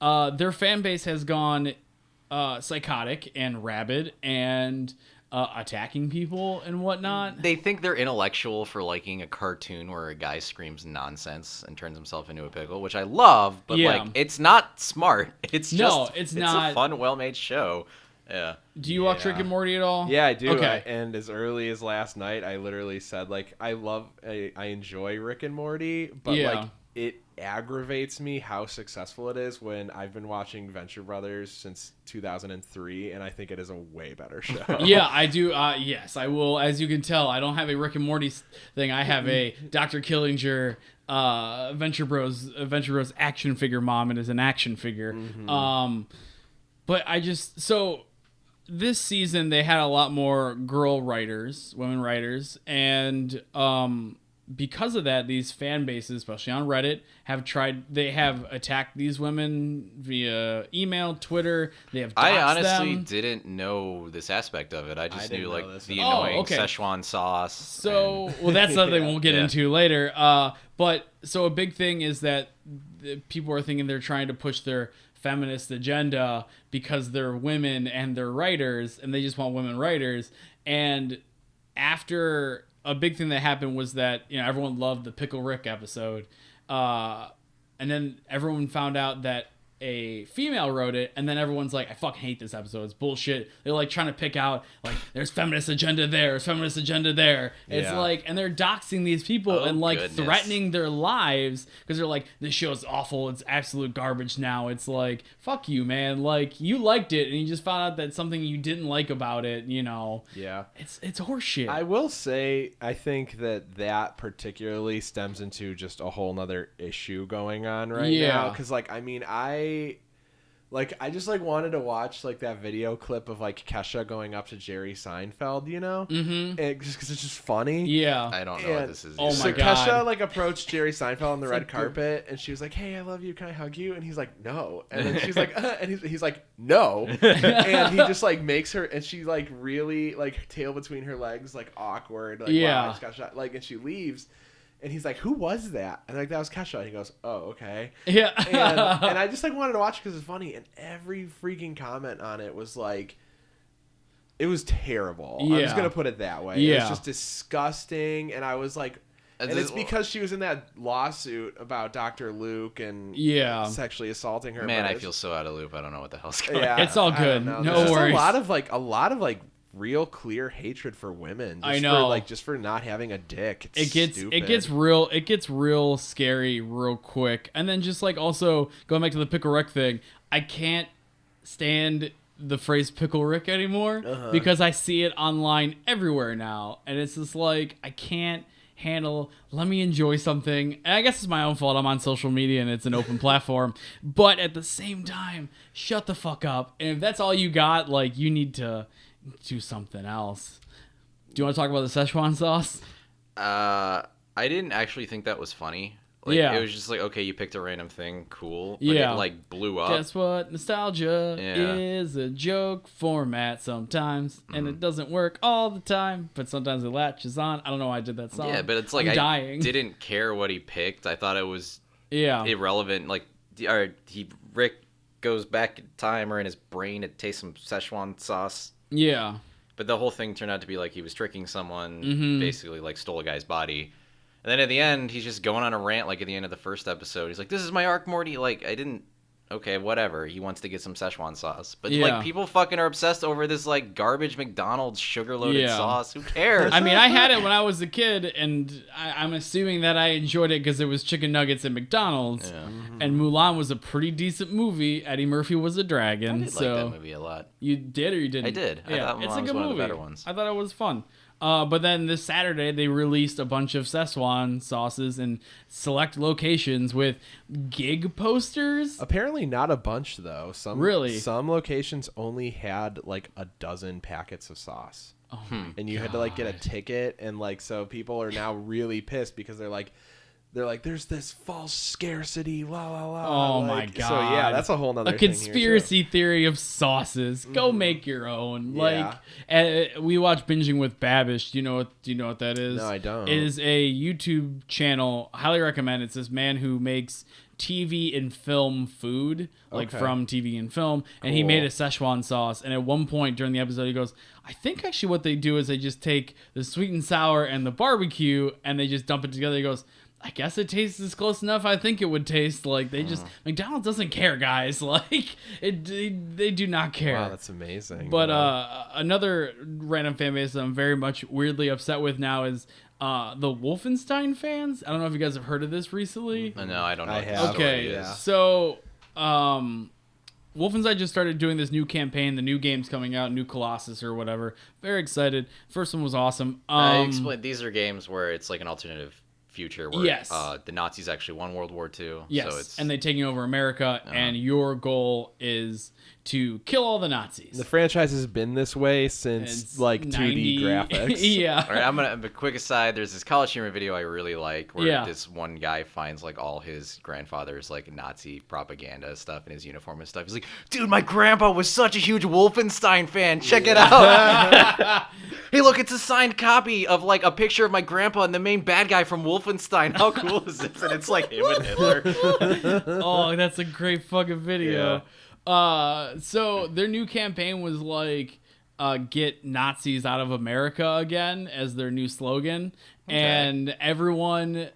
their fan base has gone psychotic and rabid and attacking people and whatnot. They think they're intellectual for liking a cartoon where a guy screams nonsense and turns himself into a pickle, which I love, but Yeah. like it's not smart. It's No, just it's a not. fun, well-made show. Yeah. Do you watch Rick and Morty at all? Yeah, I do. Okay. And as early as last night, I literally said like I enjoy Rick and Morty, but Yeah. like it aggravates me how successful it is when I've been watching Venture Brothers since 2003, and I think it is a way better show. Yeah, I do. Yes, I will. As you can tell, I don't have a Rick and Morty thing. I have a Dr. Killinger Venture Bros action figure mom. It is an action figure. But I just this season they had a lot more women writers, and because of that, these fan bases, especially on Reddit, have attacked these women via email, Twitter. They have doxed I honestly them. didn't know this aspect of I just didn't knew know like this the at all. annoying okay. Szechuan sauce. So, well, that's something we'll get Yeah. into later. But so a big thing is that people are thinking they're trying to push their feminist agenda because they're women and they're writers and they just want women writers. And after a big thing that happened was that, everyone loved the Pickle Rick episode. And then everyone found out that a female wrote it, and then everyone's like, I fucking hate this episode. It's bullshit. They're like trying to pick out, like, there's feminist agenda there, there's feminist agenda there. It's Yeah. like, and they're doxing these people Oh, and like goodness. threatening their lives because they're like, this show's awful. It's absolute garbage now. It's like, fuck you, man. Like, you liked it, and you just found out that something you didn't like about it, Yeah. It's horseshit. I will say, I think that particularly stems into just a whole nother issue going on right Yeah. now. Because, like, I mean, Like, I just, like, wanted to watch, like, that video clip of, like, Kesha going up to Jerry Seinfeld, you know? Mm-hmm. And just because it's just funny. Yeah. I don't know what this is. Oh So my God. Kesha, like, approached Jerry Seinfeld on the red carpet, and she was like, hey, I love you. Can I hug you? And he's like, no. And then she's like, and he's like, no. And he just, like, makes her, and she, like, really, like, tail between her legs, like, awkward. Like, Yeah. wow, I just got shot. Like, and she leaves. And he's like, who was that? And like, that was Kesha. And he goes, oh, okay. Yeah. And I just like wanted to watch it because it's funny. And every freaking comment on it was like, it was terrible. I'm just Yeah. going to put it that way. Yeah. It was just disgusting. And I was like, and it's because she was in that lawsuit about Dr. Luke and Yeah. sexually assaulting her. Man, but I it's- feel so out of loop. I don't know what the hell's going on. Yeah, It's all I don't good. know. No There's just worries. a lot of real clear hatred for women. Just I know. just for not having a dick. It gets stupid. it gets real scary real quick. And then just like also going back to the Pickle Rick thing, I can't stand the phrase Pickle Rick anymore because I see it online everywhere now, and it's just like I can't handle. Let me enjoy something. And I guess it's my own fault. I'm on social media and it's an open platform, but at the same time, shut the fuck up. And if that's all you got, like, you need to do something else. Do you want to talk about the Szechuan sauce? I didn't actually think that was funny. Like, Yeah. It was just like, okay, you picked a random thing, cool. But Yeah. it, like, blew up. Guess what? Nostalgia Yeah. is a joke format sometimes, and Mm-hmm. it doesn't work all the time, but sometimes it latches on. I don't know why I did that song. Yeah, but it's like, I'm I dying. didn't care what he picked. I thought it was Yeah. irrelevant. Like, Rick goes back in time, or in his brain, it tastes some Szechuan sauce. Yeah. But the whole thing turned out to be like he was tricking someone, Mm-hmm. basically like stole a guy's body. And then at the end, he's just going on a rant like at the end of the first episode. He's like, this is my arc, Morty. Like, I didn't... Okay, whatever. He wants to get some Szechuan sauce. But, Yeah. like, people fucking are obsessed over this, like, garbage McDonald's sugar-loaded Yeah. sauce. Who cares? I mean, I had it when I was a kid, and I'm assuming that I enjoyed it because it was chicken nuggets at McDonald's. Yeah. And Mulan was a pretty decent movie. Eddie Murphy was a I dragon. did so like that movie a lot. You did or you didn't? I did. I thought it's Mulan a was good one of movie. the better ones. I thought it was fun. But then this Saturday they released a bunch of Szechuan sauces in select locations with gig posters. Apparently not a bunch though. Really? Some locations only had like a dozen packets of sauce. Oh And you had to like get a ticket, and like so people are now really pissed because they're like there's this false scarcity, la la la. Oh like, my god! So yeah, that's a whole nother a thing here, conspiracy theory of sauces. Go make your own. Yeah. Like we watch Binging with Babish. Do you know what that is? No, I don't. It is a YouTube channel. Highly recommend. It's this man who makes TV and film food, like Okay. from TV and film, and he Cool. made a Szechuan sauce. And at one point during the episode, he goes, "I think actually what they do is they just take the sweet and sour and the barbecue, and they just dump it together." He goes, I guess it tastes as close enough I think it would taste. Like, they just... McDonald's doesn't care, guys. Like, they do not care. Wow, that's amazing. But another random fan base that I'm very much weirdly upset with now is the Wolfenstein fans. I don't know if you guys have heard of this recently. No, I don't know I what the have. story Okay, is. yeah. so Wolfenstein just started doing this new campaign. The new game's coming out, New Colossus or whatever. Very excited. First one was awesome. I explained these are games where it's like an alternative future where Yes. the Nazis actually won World War II. Yes, So it's, and they're taking over America, and your goal is to kill all the Nazis. the franchise has been this way since It's like 2D 90 graphics. Yeah. All right, I'm gonna. A quick aside. There's this college humor video I really like where Yeah. this one guy finds like all his grandfather's like Nazi propaganda stuff in his uniform and stuff. He's like, "Dude, my grandpa was such a huge Wolfenstein fan. Check it out. Hey, look, it's a signed copy of like a picture of my grandpa and the main bad guy from Wolfenstein. How cool is this?" And it's like him and Hitler. Oh, that's a great fucking video. So their new campaign was like, get Nazis out of America again as their new slogan. And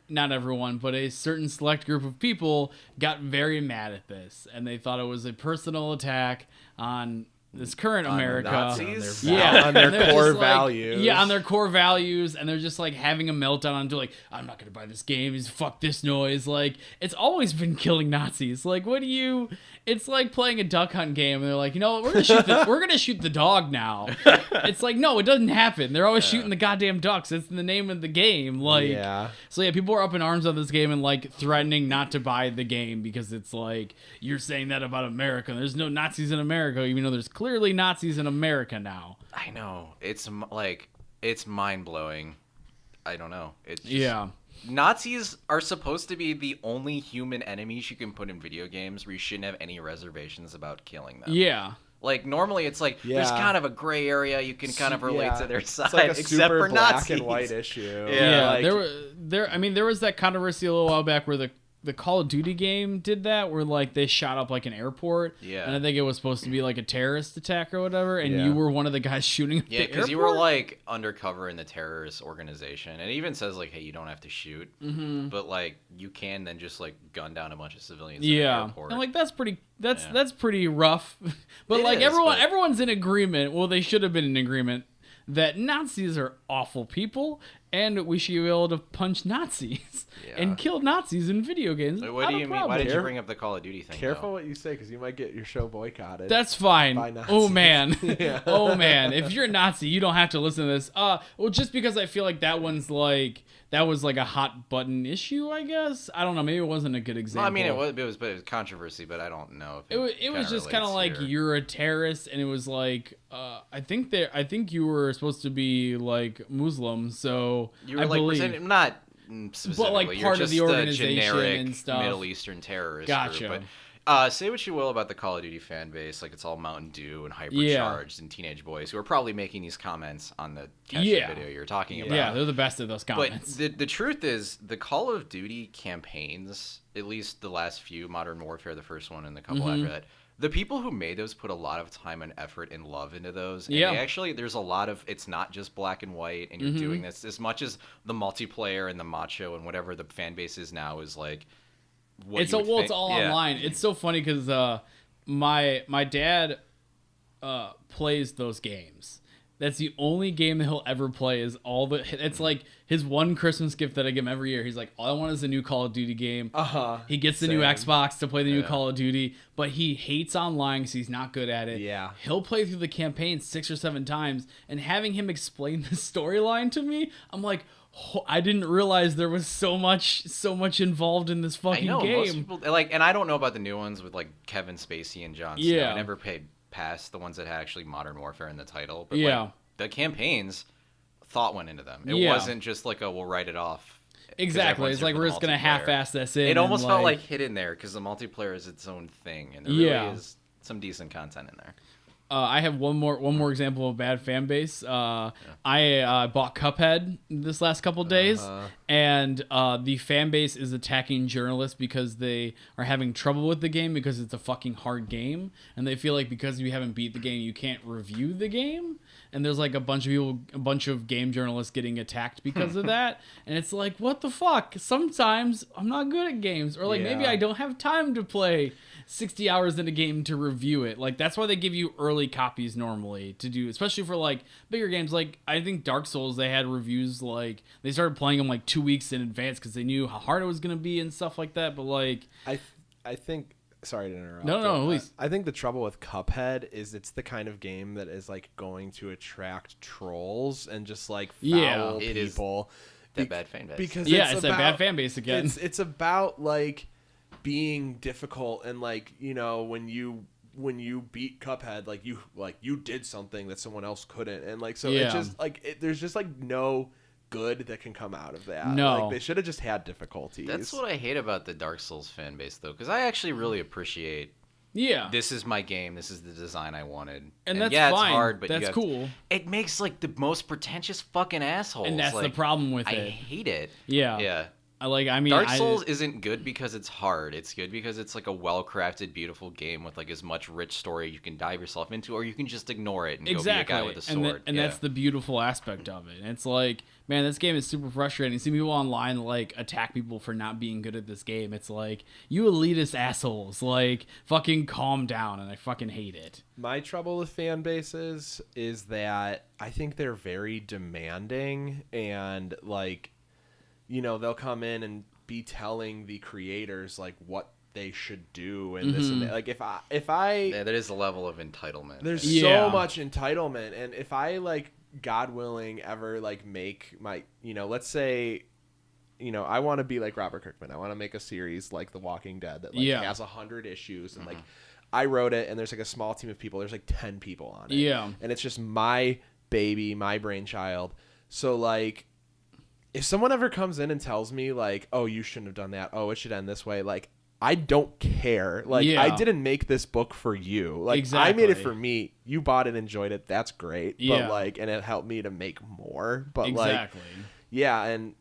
not everyone, but a certain select group of people got very mad at this. And they thought it was a personal attack on this current On the America. Nazis? Yeah, on their and they're core just, like- values. Yeah, on their core values, and they're just like having a meltdown onto like, I'm not gonna buy this game. It's fuck this noise. Like, it's always been killing Nazis. Like, what do you? It's like playing a duck hunt game, and they're like, we're gonna shoot the dog now. It's like, no, it doesn't happen. They're always shooting the goddamn ducks. It's in the name of the game. Like, Yeah. So yeah, people are up in arms on this game and like threatening not to buy the game because it's like, you're saying that about America. There's no Nazis in America, even though there's clearly Nazis in America now. I know. It's it's mind blowing. I don't know. It's just, Yeah. Nazis are supposed to be the only human enemies you can put in video games where you shouldn't have any reservations about killing them. Yeah. Like, normally it's like, there's Yeah. kind of a gray area you can kind of relate to their side, It's like a except super for black Nazis. and white issue. Yeah, Like, there was that controversy a little while back where the Call of Duty game did that, where like they shot up like an airport. Yeah. And I think it was supposed to be like a terrorist attack or whatever, and Yeah. you were one of the guys shooting at Yeah, the because airport. you were like undercover in the terrorist organization, and it even says like, hey, you don't have to shoot, but like you can then just like gun down a bunch of civilians. In an Yeah, airport. and like that's pretty Yeah. pretty rough. But It like is, everyone's in agreement. Well, they should have been in agreement that Nazis are awful people, and we should be able to punch Nazis Yeah. and kill Nazis in video games. Wait, what Not do a you mean? problem. Why did you Careful- bring up the Call of Duty thing? Careful though? what you say, because you might get your show boycotted. That's fine. By Nazis. Oh man. Yeah. Oh man. If you're a Nazi, you don't have to listen to this. Well, just because I feel like that was like a hot button issue, I guess. I don't know. Maybe it wasn't a good example. Well, I mean, it was controversy, but I don't know if It was just kind of like you're a terrorist, and it was like I think you were supposed to be like Muslim, so you were I like believe. not specifically, part you're of the just organization generic and stuff. Middle Eastern terrorist Gotcha. group. But say what you will about the Call of Duty fan base, like it's all Mountain Dew and hypercharged and teenage boys who are probably making these comments on the Kesha video you're talking about. Yeah, they're the best of those comments. But the truth is, the Call of Duty campaigns, at least the last few, Modern Warfare, the first one, and the couple Mm-hmm. after that, the people who made those put a lot of time and effort and love into those. And Yeah. they actually, there's a lot of, it's not just black and white, and you're Mm-hmm. doing this as much as the multiplayer and the macho and whatever the fan base is now is like. What it's you a would well, think. it's all Yeah. online. It's so funny because my dad plays those games. That's the only game that he'll ever play. Is all the. It's like his one Christmas gift that I give him every year. He's like, all I want is a new Call of Duty game. He gets the new Same. Xbox to play the new Yeah. Call of Duty, but he hates online because he's not good at it. Yeah. He'll play through the campaign 6 or 7 times, and having him explain the storyline to me, I'm like, I didn't realize there was so much involved in this I fucking know game. most people like, and I don't know about the new ones with like Kevin Spacey and Jon Snow. Yeah. I never paid past the ones that had actually Modern Warfare in the title. But Yeah. like, the campaigns, thought went into them. It Yeah. wasn't just like, we'll write it off. 'cause Exactly. everyone's It's here like for we're the just gonna multiplayer. half-ass this in. It almost and, felt like hidden there because the multiplayer is its own thing, and there Yeah. really is some decent content in there. I have one more example of bad fan base. I bought Cuphead this last couple days, and the fan base is attacking journalists because they are having trouble with the game because it's a fucking hard game, and they feel like because you haven't beat the game, you can't review the game. And there's like a bunch of game journalists getting attacked because of that. And it's like, what the fuck? Sometimes I'm not good at games, or like maybe Yeah. I don't have time to play 60 hours in a game to review it. Like that's why they give you early copies normally to do, especially for like bigger games. Like I think Dark Souls, they had reviews, like they started playing them like 2 weeks in advance because they knew how hard it was going to be and stuff like that. But like, I think. Sorry to interrupt. No, please. I think the trouble with Cuphead is it's the kind of game that is like going to attract trolls and just like Yeah. foul It is people. that bad fan base. Because yeah, it's about, a bad fan base again. It's about like being difficult and like, you know, when you beat Cuphead, like you did something that someone else couldn't, and like so Yeah. it's just like there's just like no good that can come out of that. No. Like, they should have just had difficulties. That's what I hate about the Dark Souls fan base, though, because I actually really appreciate. Yeah. This is my game. This is the design I wanted. And that's yeah, fine. it's hard, but That's cool. It makes like the most pretentious fucking assholes. And that's the like, problem with I it. hate it. Yeah. Yeah. Dark Souls isn't good because it's hard. It's good because it's like a well-crafted, beautiful game with like as much rich story you can dive yourself into, or you can just ignore it and go be a guy with a sword. And that's the beautiful aspect of it. And it's like, man, this game is super frustrating. You see people online like attack people for not being good at this game. It's like, you elitist assholes, like fucking calm down, and I fucking hate it. My trouble with fan bases is that I think they're very demanding, and like, you know, they'll come in and be telling the creators like what they should do and this and that. Like if I yeah, there is a level of entitlement. There's so much entitlement, and if I like, God willing, ever like make my, you know, let's say, you know, I want to be like Robert Kirkman. I want to make a series like The Walking Dead that like has 100 issues, and like I wrote it, and there's like a small team of people. There's like 10 people on it. Yeah. And it's just my baby, my brainchild. So like, if someone ever comes in and tells me like, oh, you shouldn't have done that, oh, it should end this way, like, I don't care. Like, I didn't make this book for you. Like, I made it for me. You bought it, enjoyed it. That's great. But like, and it helped me to make more. But like, yeah. And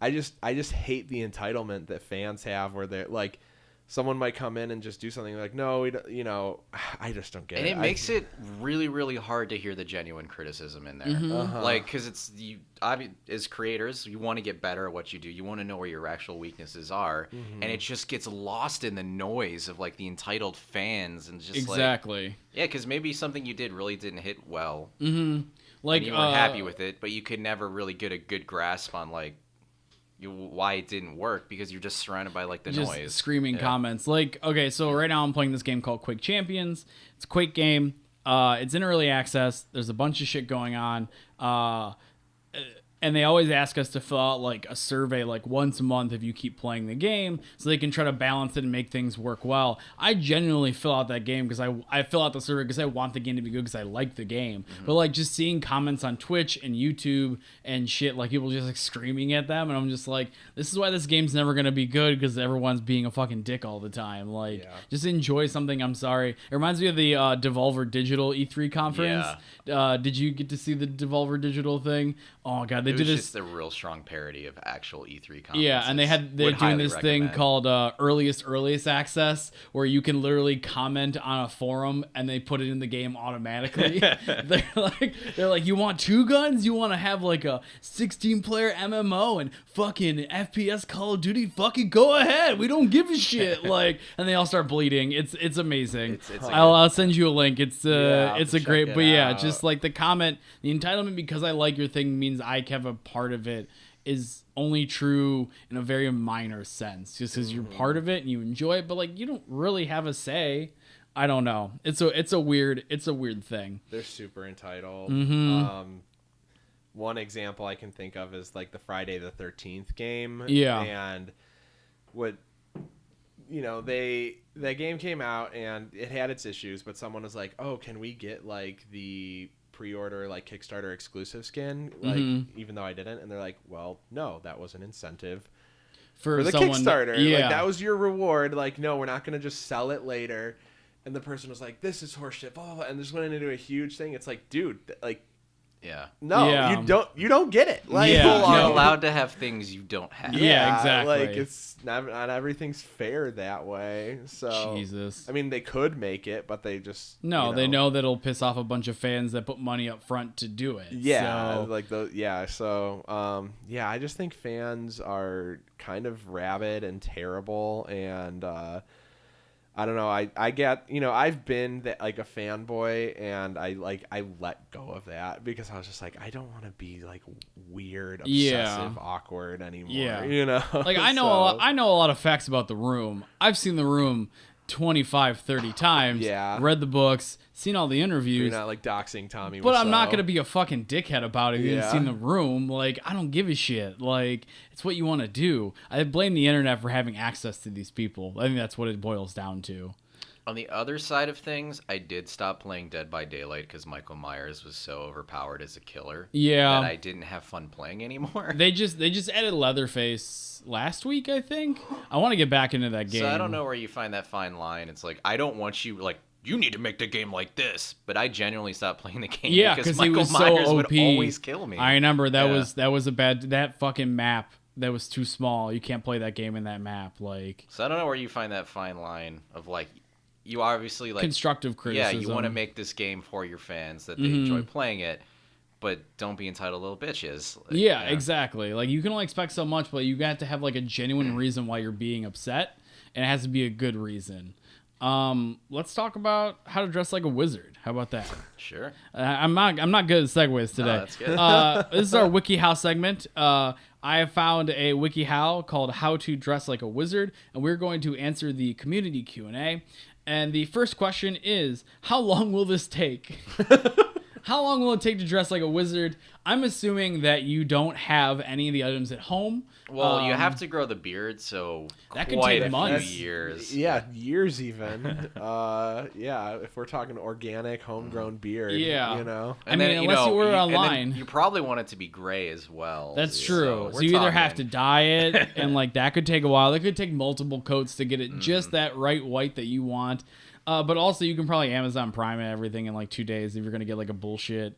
I just hate the entitlement that fans have, where they're like, someone might come in and just do something like, no, we don't, you know, I just don't get it. And it makes it really, really hard to hear the genuine criticism in there. Like, because it's, as creators, you want to get better at what you do. You want to know where your actual weaknesses are. And it just gets lost in the noise of, like, the entitled fans. And just exactly. Like, yeah, because maybe something you did really didn't hit well. Like, and you weren't happy with it, but you could never really get a good grasp on, like, why it didn't work, because you're just surrounded by like the just noise, screaming comments. Like, okay, so right now I'm playing this game called Quake Champions. It's a Quake game. It's in early access. There's a bunch of shit going on. And they always ask us to fill out like a survey like once a month if you keep playing the game, so they can try to balance it and make things work well. I genuinely fill out that game because I fill out the survey because I want the game to be good, because I like the game. But like, just seeing comments on Twitch and YouTube and shit, like people just like screaming at them, and I'm just like, this is why this game's never gonna be good, because everyone's being a fucking dick all the time. Like, just enjoy something. I'm sorry. It reminds me of the Devolver Digital E3 conference. Did you get to see the Devolver Digital thing? Oh god, it was just a real strong parody of actual E3 conferences. Yeah, and they're doing this thing called earliest access, where you can literally comment on a forum and they put it in the game automatically. they're like, you want two guns? You want to have like a 16-player MMO and fucking FPS Call of Duty? Fucking go ahead. We don't give a shit. Like, and they all start bleeding. It's amazing. I'll send you a link. It's a great. But yeah, just like the comment, the entitlement because I like your thing means I have a part of it is only true in a very minor sense, just because you're part of it and you enjoy it, but like you don't really have a say. I don't know. It's a weird thing. They're super entitled. One example I can think of is like the Friday the 13th game. Yeah. And what, you know, that game came out and it had its issues, but someone was like, oh, can we get like the pre-order like Kickstarter exclusive skin, like even though I didn't, and they're like, well, no, that was an incentive for the Kickstarter. Like, that was your reward. Like, no, we're not gonna just sell it later. And the person was like, this is horseshit, blah, blah, blah, and just went into a huge thing. It's like, dude, like, you don't get it. Like, you're allowed to have things you don't have. Yeah, exactly. Like, it's not everything's fair that way. So Jesus. I mean, they could make it, but they just they know that it'll piss off a bunch of fans that put money up front to do it. Yeah, so I just think fans are kind of rabid and terrible, and I don't know. I get, I've been like a fanboy, and I let go of that because I was just like, I don't want to be like weird, obsessive, awkward anymore. Yeah. Like I know a lot of facts about The Room. I've seen The Room 25, 30 times. Yeah. Read the books, seen all the interviews. You're not like doxing Tommy. But I'm not gonna be a fucking dickhead about it. You didn't seen The Room. Like, I don't give a shit. Like, it's what you want to do. I blame the internet for having access to these people. I think that's what it boils down to. On the other side of things, I did stop playing Dead by Daylight because Michael Myers was so overpowered as a killer. Yeah. That I didn't have fun playing anymore. They just added Leatherface last week, I think. I want to get back into that game. So I don't know where you find that fine line. It's like, I don't want you, like, you need to make the game like this. But I genuinely stopped playing the game because Michael Myers would always kill me. I remember that was a bad, that fucking map that was too small. You can't play that game in that map. Like, So I don't know where you find that fine line of like, you obviously like constructive criticism. Yeah, you want to make this game for your fans that they enjoy playing it, but don't be entitled little bitches. Like, Yeah, exactly. Like, you can only expect so much, but you got to have like a genuine reason why you're being upset, and it has to be a good reason. Let's talk about how to dress like a wizard. How about that? Sure. I'm not good at segues today. No, that's good. This is our WikiHow segment. I have found a WikiHow called "How to Dress Like a Wizard," and we're going to answer the community Q&A. And the first question is, how long will this take? How long will it take to dress like a wizard? I'm assuming that you don't have any of the items at home. Well, you have to grow the beard, so that could quite take a months. few years. Yeah, years even. Yeah, if we're talking organic, homegrown beard. Yeah. You know. I mean, unless you order and then online. you probably want it to be gray as well. That's true. So we're you either have to talking- dye it, and like that could take a while. That could take multiple coats to get it just that right white that you want. But also, you can probably Amazon Prime and everything in like 2 days if you're gonna get like a bullshit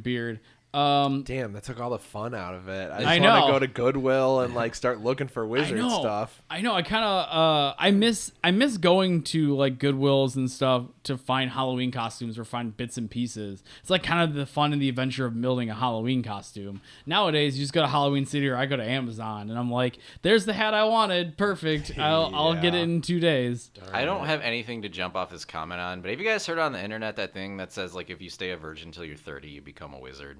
beard. Damn, that took all the fun out of it. I I just want know. to go to Goodwill and like start looking for wizard stuff. I know. I kind of I miss going to like Goodwills and stuff to find Halloween costumes or find bits and pieces. It's like kind of the fun and the adventure of building a Halloween costume. Nowadays, you just go to Halloween City or I go to Amazon and I'm like, "There's the hat I wanted. Perfect. I'll get it in 2 days." I don't have anything to jump off this comment on, but have you guys heard on the internet that thing that says like if you stay a virgin until you're 30, you become a wizard?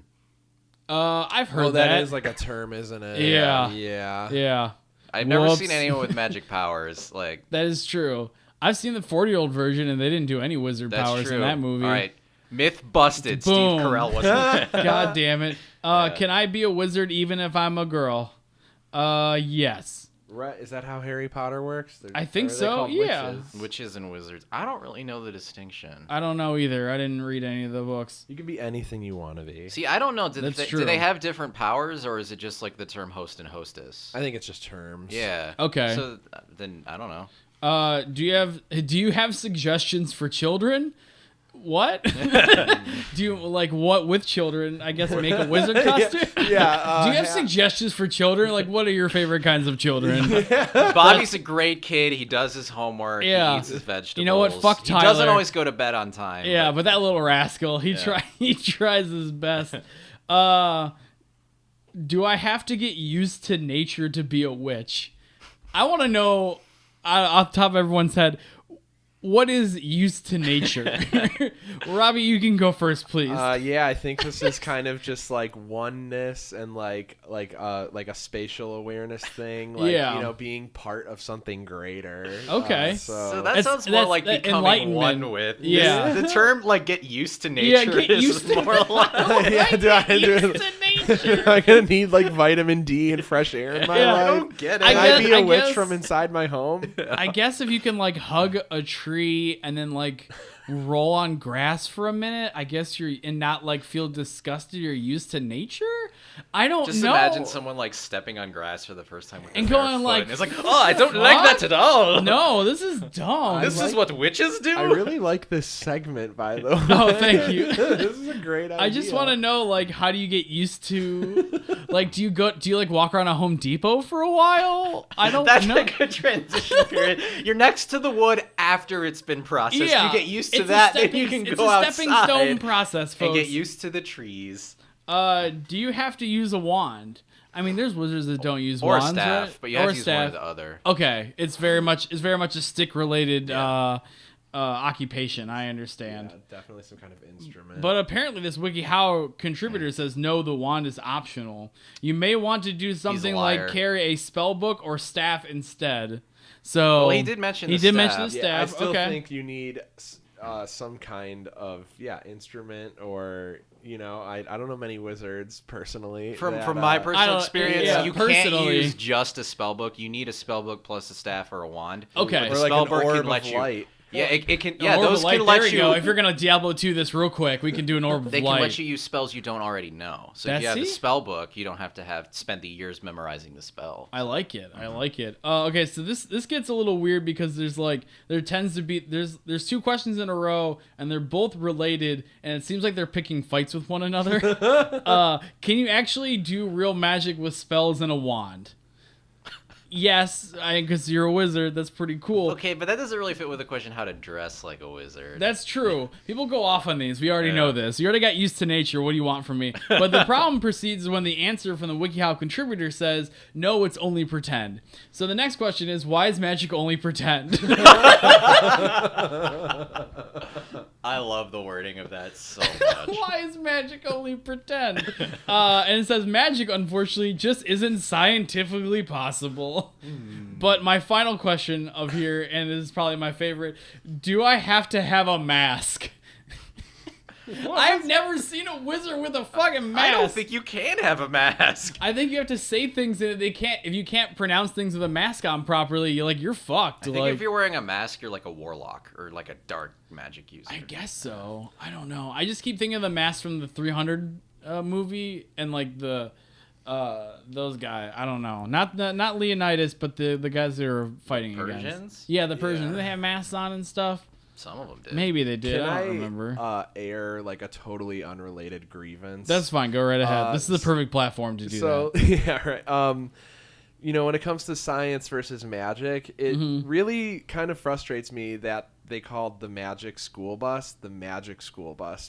I've heard Oh, that. that is like a term, isn't it? Yeah. Yeah. Yeah. I've never Whoops. seen anyone with magic powers. Like That is true. I've seen the 40-year-old version, and they didn't do any wizard that's powers true. in that movie. All right, myth busted. Boom. Steve Carell wasn't. God damn it. Can I be a wizard even if I'm a girl? Yes. Right? Is that how Harry Potter works? I think Are they so, called yeah. witches? Witches and wizards. I don't really know the distinction. I don't know either. I didn't read any of the books. You can be anything you want to be. See, I don't know. That's Do true. they have different powers, or is it just like the term host and hostess? I think it's just terms. Yeah. Okay. So then I don't know. Do you have suggestions for children? What? Do you like what with children? I guess make a wizard costume. Yeah. Do you have suggestions for children? Like, what are your favorite kinds of children? Bobby's a great kid. He does his homework. Yeah. He eats his vegetables. You know what? Fuck He doesn't Tyler. always go to bed on time. Yeah, but that little rascal, he tries his best. Do I have to get used to nature to be a witch? I want to know, off the top of everyone's head, what is used to nature? Robbie, you can go first, please. Yeah, I think this is kind of just like oneness and like a spatial awareness thing. Like, Yeah. you know, being part of something greater. Okay. So that That's- sounds more that's like the becoming enlightenment. one with. Yeah. The term like get used to Yeah, nature get is used to- more like. yeah, used to nature. I'm gonna need like vitamin D and fresh air in my Yeah. life. I don't get it. I Can guess- I be a witch guess- from inside my home? I guess if you can like hug a tree and then like roll on grass for a minute, I guess you're and not like feel disgusted. You're used to nature. I don't Just know. imagine someone like stepping on grass for the first time with And their bare going foot, like, and it's like, oh, I don't like "Fuck?" that at all. No, this is dumb. This is what witches do. I really like this segment, by the way. Oh, thank you. This is a great idea. I just want to know, like, how do you get used to, like, do you like walk around a Home Depot for a while? I don't That's know. a good transition period. You're next to the wood after it's been processed. Yeah, You get used to it's a that, then stepping- you can it's go a stepping outside stone process, folks. and get used to the trees. Do you have to use a wand? I mean, there's wizards that don't use Or a wands, staff, right? but you have Or to use one or staff. the other. Okay, it's very much a stick related occupation. I understand. Yeah, definitely some kind of instrument. But apparently, this WikiHow contributor says no, the wand is optional. You may want to do something like liar. carry a spell book or staff instead. So Well, he did mention he the did staff. mention the yeah, staff. I still okay. think you need some kind of instrument, or I don't know many wizards personally. From that, my I personal don't- experience, yeah, you can't personally- use just a spell book. You need a spell book plus a staff or a wand. Okay. But or the like spell an book orb can let of you. light. Yeah, it can. An Yeah, orb of those light, can there let we you. go. If you're gonna Diablo 2 this real quick, we can do an orb of They light. can let you use spells you don't already know. So if you have the See? spell book, you don't have to spend the years memorizing the spell. I like it. I like it. Okay, so this gets a little weird because there tends to be there's two questions in a row and they're both related and it seems like they're picking fights with one another. Can you actually do real magic with spells and a wand? Yes, because you're a wizard. That's pretty cool. Okay, but that doesn't really fit with the question how to dress like a wizard. That's true. People go off on these. We already know this. You already got used to nature. What do you want from me? But the problem proceeds when the answer from the WikiHow contributor says, no, it's only pretend. So the next question is, why is magic only pretend? I love the wording of that so much. Why is magic only pretend? And it says, magic, unfortunately, just isn't scientifically possible. But my final question of here, and this is probably my favorite, do I have to have a mask? I've never seen a wizard with a fucking mask. I don't think you can have a mask. I think you have to say things that they can't. If you can't pronounce things with a mask on properly, you're fucked. I think if you're wearing a mask, you're like a warlock or like a dark magic user. I guess so. I don't know. I just keep thinking of the mask from the 300 movie and like the those guys. I don't know. Not Leonidas, but the guys they were fighting Persians? against. Yeah, the Persians. Yeah. They have masks on and stuff. Some of them did. Maybe they did. Can I don't remember. Air like a totally unrelated grievance? That's fine. Go right ahead. This is the perfect platform to do that. Yeah, right. When it comes to science versus magic, it really kind of frustrates me that they called the magic school bus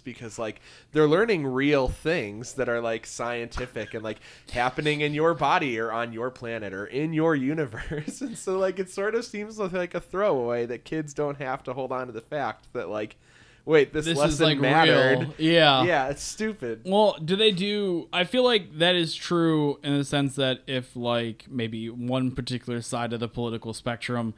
because like they're learning real things that are like scientific and like happening in your body or on your planet or in your universe. And so like it sort of seems like a throwaway that kids don't have to hold on to the fact that like, wait, this lesson is like mattered. real. Yeah. Yeah, it's stupid. Well, I feel like that is true in the sense that if like maybe one particular side of the political spectrum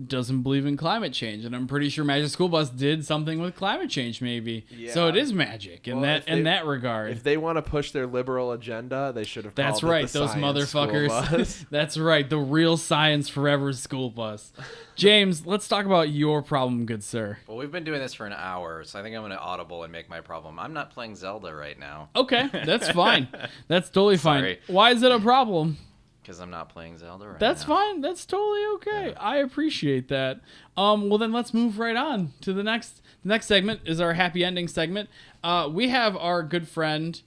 doesn't believe in climate change, and I'm pretty sure Magic School Bus did something with climate change maybe. Yeah. So it is magic in that regard. If they want to push their liberal agenda, they should have called That's it right, the those science school motherfuckers. bus. That's right, the real science forever school bus. James, let's talk about your problem, good sir. Well, we've been doing this for an hour, so I think I'm going to audible and make my problem. I'm not playing Zelda right now. Okay, that's fine. That's totally fine. Sorry. Why is it a problem? Because I'm not playing Zelda right That's now. fine. That's totally okay. Yeah. I appreciate that. Well, then let's move right on to the next. The next segment is our happy ending segment. We have our good friend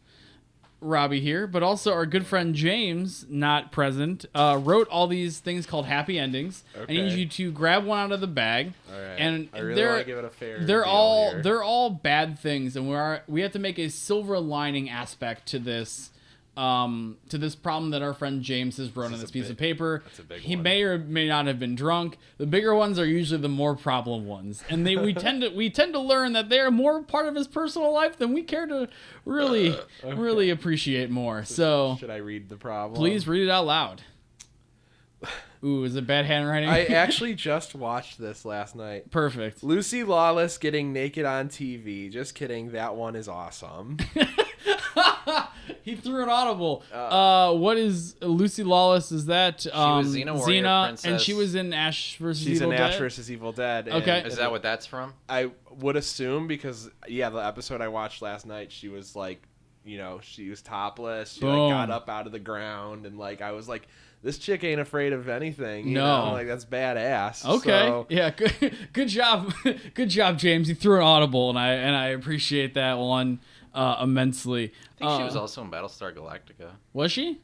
Robbie here, but also our good friend James, not present, wrote all these things called happy endings. Okay. I need you to grab one out of the bag. All right. And I really want to give it a fair they're deal all here. they're all bad things, and we have to make a silver lining aspect to this problem that our friend James has wrote on this piece of paper. That's a big He one. may or may not have been drunk. The bigger ones are usually the more problem ones, and we tend to learn that they are more part of his personal life than we care to really appreciate more. So should I read the problem? please read it out loud. Ooh, is it bad handwriting? I actually just watched this last night. Perfect. Lucy Lawless getting naked on TV. Just kidding. That one is awesome. He threw an audible. What is Lucy Lawless? Is that was Xena Warrior Xena, Princess. and she was in Ash vs. She's Evil in Dead? Ash vs. Evil Dead. Okay. and Is that what that's from? I would assume because, yeah, the episode I watched last night, she was like, she was topless. She Boom. got up out of the ground, and like I was like, this chick ain't afraid of anything. You No. know? Like that's badass. Okay. So, Yeah. Good job. Good job, James. You threw an audible, and I appreciate that one immensely. I think she was also in Battlestar Galactica. Was she?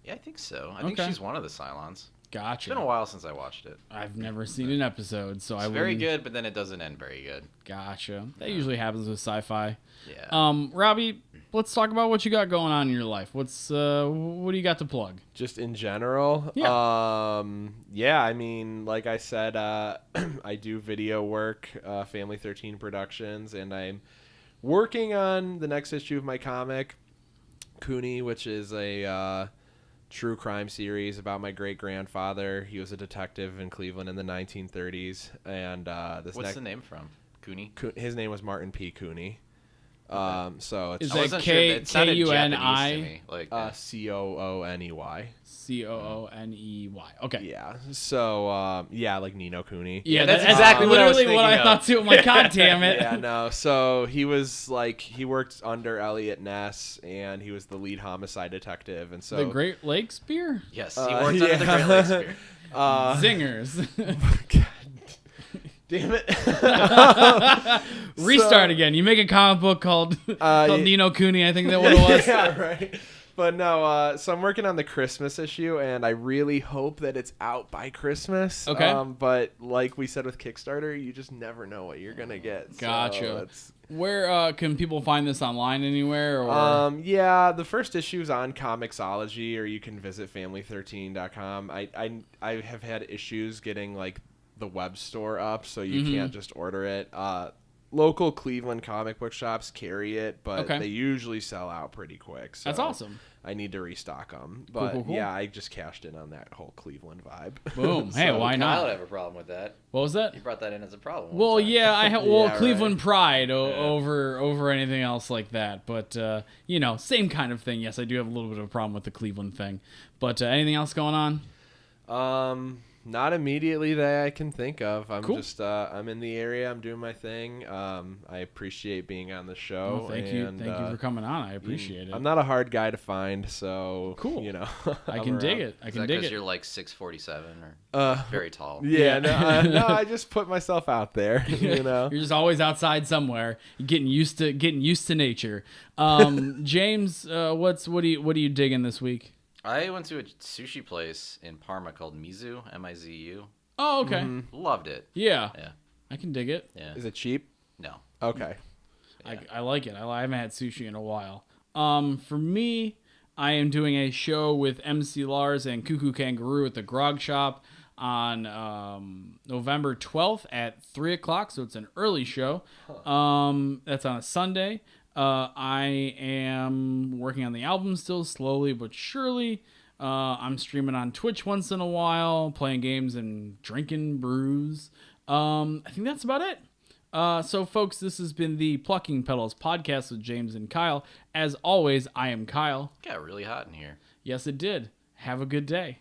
Yeah, I think so. I think Okay. she's one of the Cylons. Gotcha. It's been a while since I watched it. I've never seen an episode, so It's I very wouldn't- good, but then it doesn't end very good. Gotcha. That usually happens with sci-fi. Yeah. Robbie, let's talk about what you got going on in your life. What do you got to plug? just in general, yeah. I mean, like I said, I do video work, Family 13 Productions, and I'm working on the next issue of my comic, Cooney, which is a true crime series about my great-grandfather. He was a detective in Cleveland in the 1930s, and What's the name from? Cooney? his name was Martin P. Cooney. So it's Is I that wasn't sure. It sounded Japanese to K-U-N-I? me. Like Cooney. Cooney. Okay. Yeah. So like Nino Cooney. Yeah, that's exactly what I was literally what I thinking thought of. too. I'm like, God damn it. Yeah, no. So he was like, he worked under Elliot Ness, and he was the lead homicide detective, and so The Great Lakes beer? yes, he worked under the Great Lakes Beer. Zingers. Damn it. Restart again. You make a comic book called Nino Cooney, I think that what it was. Yeah, right. But no, so I'm working on the Christmas issue, and I really hope that it's out by Christmas. Okay. But like we said with Kickstarter, you just never know what you're gonna get. Gotcha. So Where can people find this online anywhere? Or yeah, the first issue is on Comixology, or you can visit family13.com. I have had issues getting like the web store up, so you can't just order it. Local Cleveland comic book shops carry it, but they usually sell out pretty quick. So That's awesome. I need to restock them. But Cool. yeah, I just cashed in on that whole Cleveland vibe. Boom. Hey, why Kyle would not? have a problem with that. What was that? You brought that in as a problem. Well, yeah, I have. Well, Yeah, Cleveland right. pride over anything else like that. But same kind of thing. Yes, I do have a little bit of a problem with the Cleveland thing. But anything else going on? Not immediately that I can think of. I'm Cool. just I'm in the area. I'm doing my thing. I appreciate being on the show. Well, thank you for coming on. I appreciate it. I'm not a hard guy to find, so Cool. You know, I can dig it. I Is can that dig because it. you're like 6'47" or very tall? Yeah, no, I just put myself out there. You know, You're just always outside somewhere, getting used to nature. James, what are you digging this week? I went to a sushi place in Parma called Mizu, M-I-Z-U. Oh, okay. Loved it. Yeah. Yeah. I can dig it. Yeah. is it cheap? No. Okay. I like it. I haven't had sushi in a while. For me, I am doing a show with MC Lars and Cuckoo Kangaroo at the Grog Shop on November 12th at 3 o'clock, so it's an early show. That's on a Sunday. I am working on the album still, slowly but surely. I'm streaming on Twitch once in a while, playing games and drinking brews. I think that's about it. So, folks, this has been the Plucking Petals podcast with James and Kyle. As always, I am Kyle. It got really hot in here. Yes, it did. Have a good day.